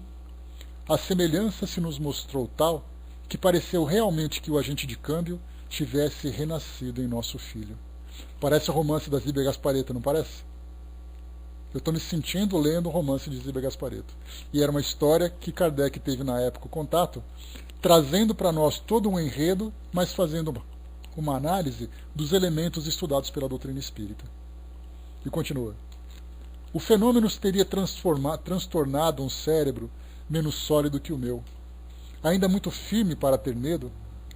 a semelhança se nos mostrou tal que pareceu realmente que o agente de câmbio tivesse renascido em nosso filho. Parece o romance da Zíbia Gasparetto, não parece? Eu estou me sentindo lendo o romance de Zíbia Gasparetto. E era uma história que Kardec teve na época o contato, trazendo para nós todo um enredo, mas fazendo uma análise dos elementos estudados pela doutrina espírita. E continua. O fenômeno teria transtornado um cérebro menos sólido que o meu. Ainda muito firme para ter medo,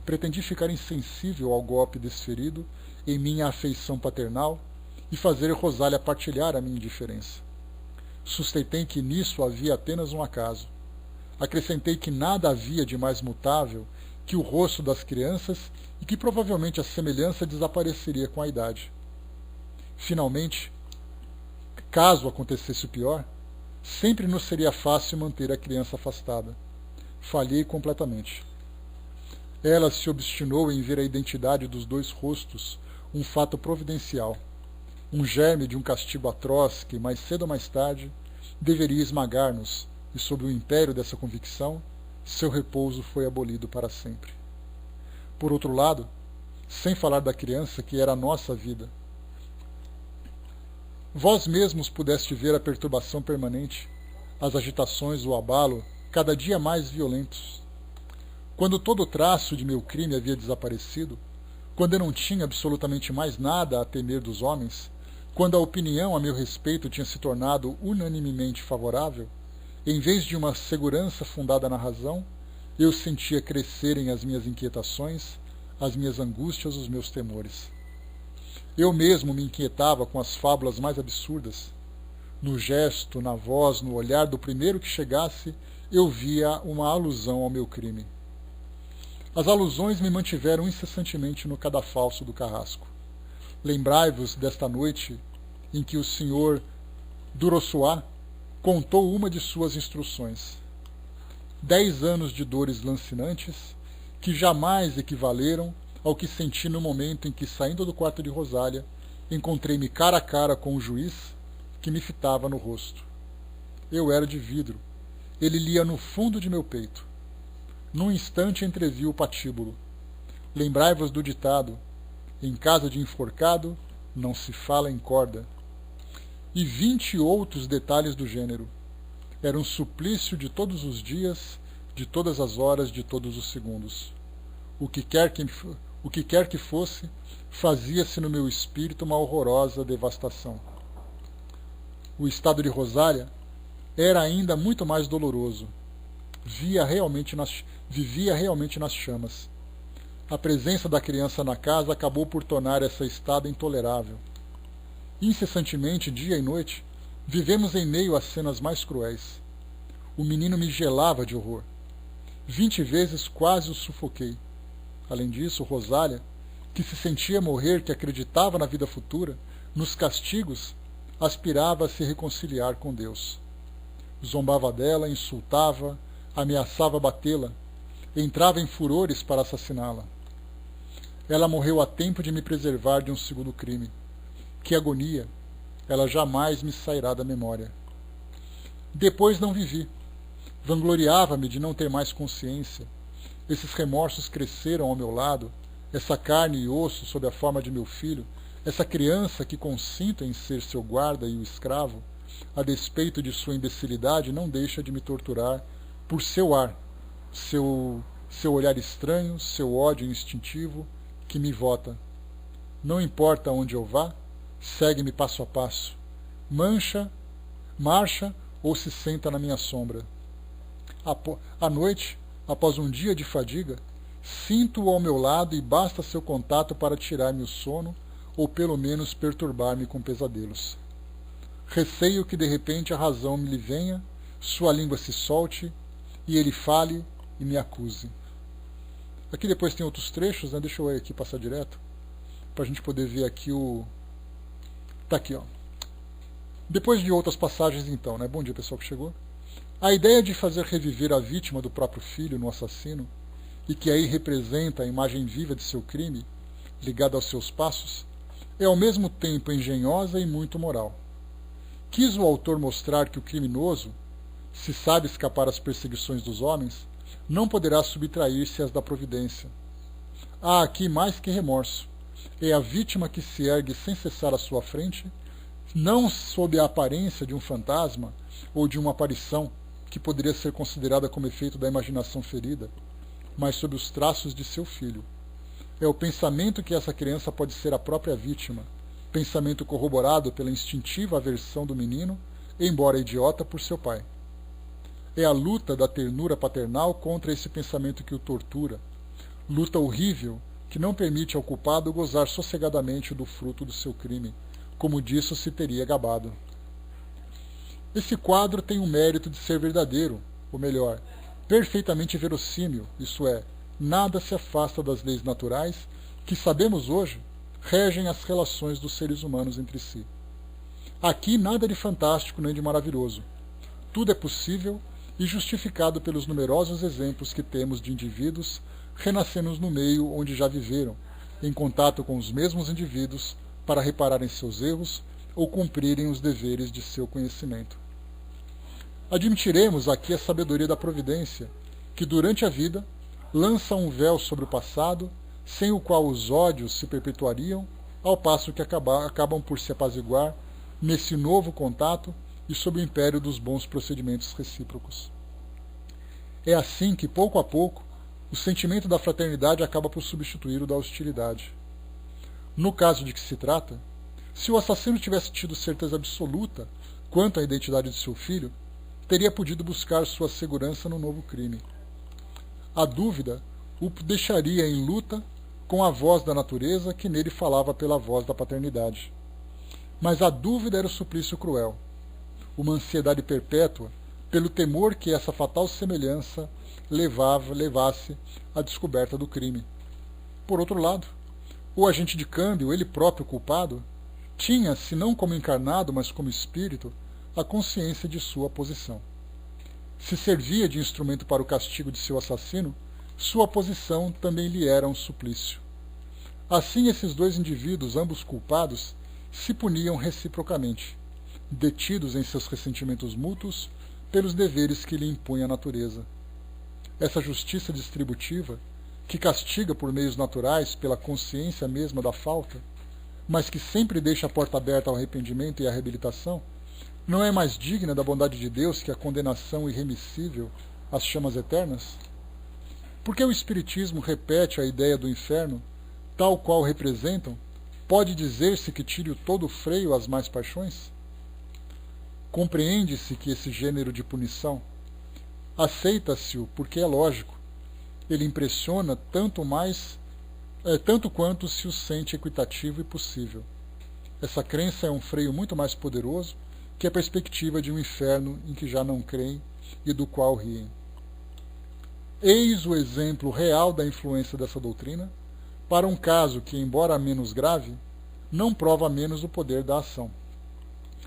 pretendi ficar insensível ao golpe desferido em minha afeição paternal e fazer Rosália partilhar a minha indiferença. Sustentei que nisso havia apenas um acaso. Acrescentei que nada havia de mais mutável que o rosto das crianças e que provavelmente a semelhança desapareceria com a idade. Finalmente, caso acontecesse o pior, sempre nos seria fácil manter a criança afastada. Falhei completamente. Ela se obstinou em ver a identidade dos dois rostos, um fato providencial, um germe de um castigo atroz que, mais cedo ou mais tarde, deveria esmagar-nos, e sob o império dessa convicção, seu repouso foi abolido para sempre. Por outro lado, sem falar da criança que era a nossa vida, vós mesmos pudeste ver a perturbação permanente, as agitações, o abalo, cada dia mais violentos. Quando todo o traço de meu crime havia desaparecido, quando eu não tinha absolutamente mais nada a temer dos homens, quando a opinião a meu respeito tinha se tornado unanimemente favorável, em vez de uma segurança fundada na razão, eu sentia crescerem as minhas inquietações, as minhas angústias, os meus temores. Eu mesmo me inquietava com as fábulas mais absurdas. No gesto, na voz, no olhar do primeiro que chegasse, eu via uma alusão ao meu crime. As alusões me mantiveram incessantemente no cadafalso do carrasco. Lembrai-vos desta noite em que o senhor Durossuá contou uma de suas instruções. 10 anos de dores lancinantes que jamais equivaleram ao que senti no momento em que, saindo do quarto de Rosália, encontrei-me cara a cara com o juiz que me fitava no rosto. Eu era de vidro. Ele lia no fundo de meu peito. Num instante entrevi o patíbulo. Lembrai-vos do ditado: em casa de enforcado, não se fala em corda. E 20 outros detalhes do gênero. Era um suplício de todos os dias, de todas as horas, de todos os segundos. O que quer que fosse, fazia-se no meu espírito uma horrorosa devastação. O estado de Rosália era ainda muito mais doloroso. Vivia realmente nas chamas. A presença da criança na casa acabou por tornar essa estada intolerável. Incessantemente, dia e noite, vivemos em meio às cenas mais cruéis. O menino me gelava de horror. 20 vezes quase o sufoquei. Além disso, Rosália, que se sentia morrer, que acreditava na vida futura, nos castigos, aspirava a se reconciliar com Deus. Zombava dela, insultava, ameaçava batê-la, entrava em furores para assassiná-la. Ela morreu a tempo de me preservar de um segundo crime. Que agonia! Ela jamais me sairá da memória. Depois não vivi. Vangloriava-me de não ter mais consciência. Esses remorsos cresceram ao meu lado, essa carne e osso sob a forma de meu filho, essa criança que consinto em ser seu guarda e o escravo, a despeito de sua imbecilidade, não deixa de me torturar por seu ar, seu olhar estranho, seu ódio instintivo, que me vota. Não importa onde eu vá, segue-me passo a passo. Marcha ou se senta na minha sombra. À noite, após um dia de fadiga, Sinto-o ao meu lado e basta seu contato para tirar-me o sono ou pelo menos perturbar-me com pesadelos. Receio que de repente a razão me lhe venha, sua língua se solte e ele fale e me acuse. Aqui depois tem outros trechos, né? Deixa eu aqui passar direto, para a gente poder ver aqui o... Tá aqui, ó. Depois de outras passagens então, né? Bom dia pessoal que chegou. A ideia de fazer reviver a vítima do próprio filho no assassino, e que aí representa a imagem viva de seu crime, ligada aos seus passos, é ao mesmo tempo engenhosa e muito moral. Quis o autor mostrar que o criminoso, se sabe escapar às perseguições dos homens, não poderá subtrair-se às da providência. Há aqui mais que remorso. É a vítima que se ergue sem cessar à sua frente, não sob a aparência de um fantasma ou de uma aparição que poderia ser considerada como efeito da imaginação ferida, mas sob os traços de seu filho. É o pensamento que essa criança pode ser a própria vítima, pensamento corroborado pela instintiva aversão do menino, embora idiota, por seu pai. É a luta da ternura paternal contra esse pensamento que o tortura, luta horrível que não permite ao culpado gozar sossegadamente do fruto do seu crime, como disso se teria gabado. Esse quadro tem o mérito de ser verdadeiro, ou melhor, perfeitamente verossímil, isso é, nada se afasta das leis naturais que, sabemos hoje, regem as relações dos seres humanos entre si. Aqui nada de fantástico nem de maravilhoso. Tudo é possível e justificado pelos numerosos exemplos que temos de indivíduos renascendo no meio onde já viveram, em contato com os mesmos indivíduos para repararem seus erros ou cumprirem os deveres de seu conhecimento. Admitiremos aqui a sabedoria da providência, que durante a vida lança um véu sobre o passado, sem o qual os ódios se perpetuariam, ao passo que acabam por se apaziguar nesse novo contato e sob o império dos bons procedimentos recíprocos. É assim que, pouco a pouco, o sentimento da fraternidade acaba por substituir o da hostilidade. No caso de que se trata, se o assassino tivesse tido certeza absoluta quanto à identidade de seu filho, teria podido buscar sua segurança no novo crime. A dúvida o deixaria em luta com a voz da natureza que nele falava pela voz da paternidade. Mas a dúvida era o suplício cruel, uma ansiedade perpétua pelo temor que essa fatal semelhança levasse à descoberta do crime. Por outro lado, o agente de câmbio, ele próprio culpado, tinha, se não como encarnado, mas como espírito, a consciência de sua posição. Se servia de instrumento para o castigo de seu assassino, sua posição também lhe era um suplício. Assim, esses dois indivíduos, ambos culpados, se puniam reciprocamente, detidos em seus ressentimentos mútuos pelos deveres que lhe impunha a natureza. Essa justiça distributiva, que castiga por meios naturais pela consciência mesma da falta, mas que sempre deixa a porta aberta ao arrependimento e à reabilitação, não é mais digna da bondade de Deus que a condenação irremissível às chamas eternas? Porque o Espiritismo repete a ideia do inferno, tal qual representam, pode dizer-se que tire todo o freio às más paixões? Compreende-se que esse gênero de punição aceita-se-o porque é lógico. Ele impressiona tanto quanto se o sente equitativo e possível. Essa crença é um freio muito mais poderoso que a perspectiva de um inferno em que já não creem e do qual riem. Eis o exemplo real da influência dessa doutrina para um caso que, embora menos grave, não prova menos o poder da ação.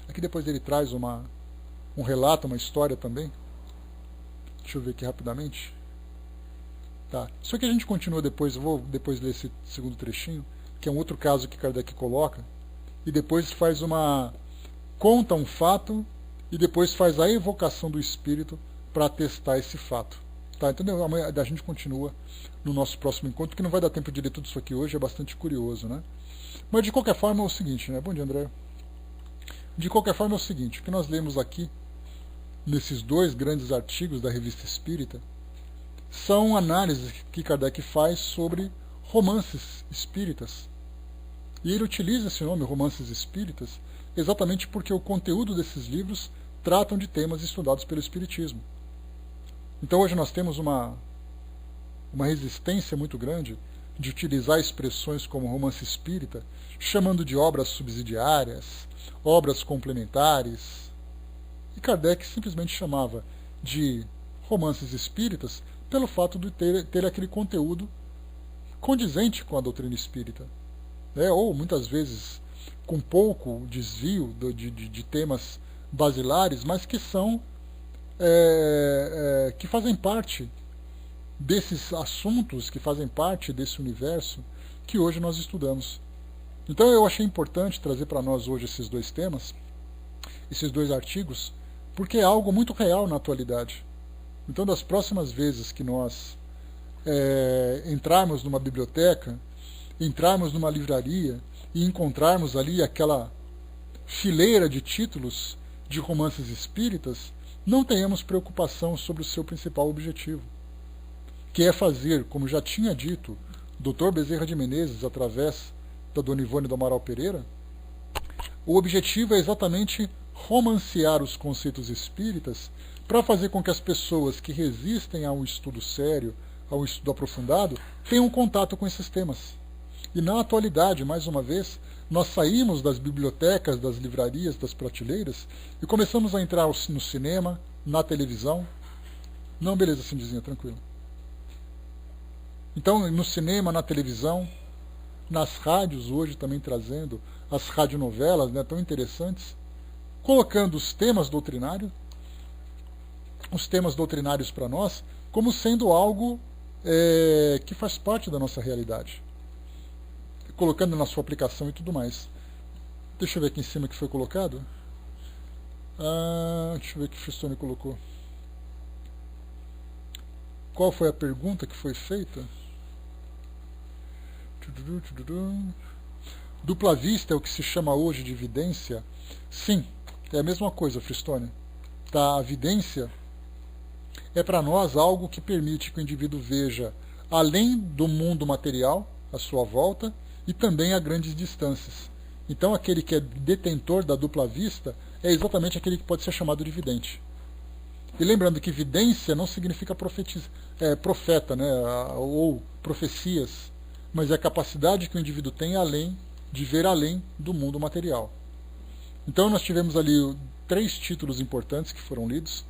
Aqui depois ele traz um relato, uma história também. Deixa eu ver aqui rapidamente. Tá. Isso aqui a gente continua depois, eu vou depois ler esse segundo trechinho, que é um outro caso que Kardec coloca, e depois conta um fato e depois faz a evocação do espírito para atestar esse fato. Tá, entendeu? Amanhã a gente continua no nosso próximo encontro, que não vai dar tempo de ler tudo isso aqui hoje, é bastante curioso, né? Mas de qualquer forma é o seguinte, né? Bom dia, André. De qualquer forma é o seguinte, o que nós lemos aqui, nesses dois grandes artigos da Revista Espírita, são análises que Kardec faz sobre romances espíritas. E ele utiliza esse nome, romances espíritas, exatamente porque o conteúdo desses livros tratam de temas estudados pelo Espiritismo. Então hoje nós temos uma uma resistência muito grande de utilizar expressões como romance espírita, chamando de obras subsidiárias, obras complementares. E Kardec simplesmente chamava de romances espíritas pelo fato de ter aquele conteúdo condizente com a doutrina espírita, né? Ou muitas vezes com pouco desvio de temas basilares, mas que são que fazem parte desses assuntos, que fazem parte desse universo que hoje nós estudamos. Então eu achei importante trazer para nós hoje esses dois temas, esses dois artigos, porque é algo muito real na atualidade. Então, das próximas vezes que nós entrarmos numa biblioteca, entrarmos numa livraria e encontrarmos ali aquela fileira de títulos de romances espíritas, não tenhamos preocupação sobre o seu principal objetivo, que é fazer, como já tinha dito Dr. Bezerra de Menezes, através da Dona Ivone do Amaral Pereira, o objetivo é exatamente romancear os conceitos espíritas para fazer com que as pessoas que resistem a um estudo sério, a um estudo aprofundado, tenham contato com esses temas. E na atualidade, mais uma vez, nós saímos das bibliotecas, das livrarias, das prateleiras e começamos a entrar no cinema, na televisão. Não, beleza, Cindizinha, tranquilo. Então, no cinema, na televisão, nas rádios hoje também trazendo as radionovelas, né, tão interessantes, colocando os temas doutrinários para nós como sendo algo que faz parte da nossa realidade, colocando na sua aplicação e tudo mais. Deixa eu ver aqui em cima que foi colocado. Deixa eu ver o que o Fristone colocou. Qual foi a pergunta que foi feita? Dupla vista é o que se chama hoje de evidência? Sim, é a mesma coisa, Fristone. Tá? A evidência é para nós algo que permite que o indivíduo veja além do mundo material, à sua volta, e também a grandes distâncias. Então aquele que é detentor da dupla vista é exatamente aquele que pode ser chamado de vidente. E lembrando que vidência não significa profeta, né, ou profecias, mas é a capacidade que o indivíduo tem de ver além do mundo material. Então nós tivemos ali 3 títulos importantes que foram lidos,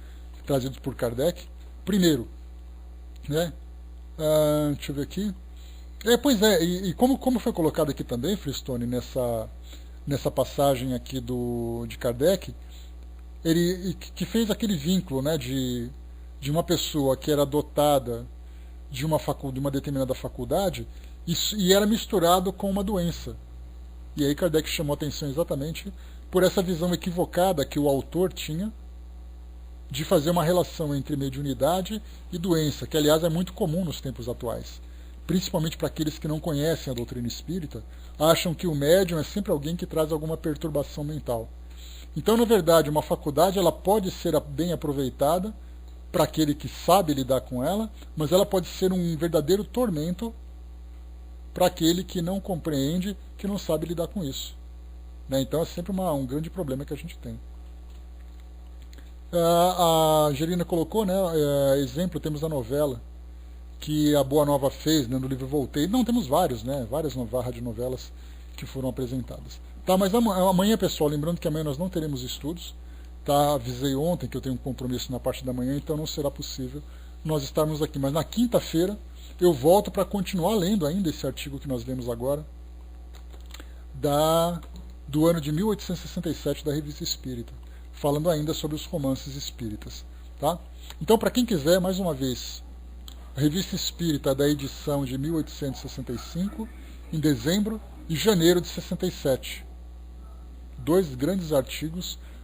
trazidos por Kardec. Primeiro, né, deixa eu ver aqui. Pois é, e como foi colocado aqui também, Fristone, nessa passagem aqui de Kardec, ele que fez aquele vínculo, né, de uma pessoa que era dotada de uma determinada faculdade e era misturado com uma doença. E aí Kardec chamou a atenção exatamente por essa visão equivocada que o autor tinha de fazer uma relação entre mediunidade e doença, que aliás é muito comum nos tempos atuais. Principalmente para aqueles que não conhecem a doutrina espírita, acham que o médium é sempre alguém que traz alguma perturbação mental. Então, na verdade, uma faculdade ela pode ser bem aproveitada para aquele que sabe lidar com ela, mas ela pode ser um verdadeiro tormento para aquele que não compreende, que não sabe lidar com isso. Né? Então é sempre um grande problema que a gente tem. A Angelina colocou, né, exemplo, temos a novela que a Boa Nova fez, né, no livro Voltei. Não, temos vários, né, várias radionovelas que foram apresentadas. Tá, mas amanhã, pessoal, lembrando que amanhã nós não teremos estudos. Tá, avisei ontem que eu tenho um compromisso na parte da manhã, então não será possível nós estarmos aqui. Mas na quinta-feira eu volto para continuar lendo ainda esse artigo que nós lemos agora, do ano de 1867 da Revista Espírita, falando ainda sobre os romances espíritas. Tá? Então, para quem quiser, mais uma vez, a Revista Espírita da edição de 1865, em dezembro e janeiro de 67. 2 grandes artigos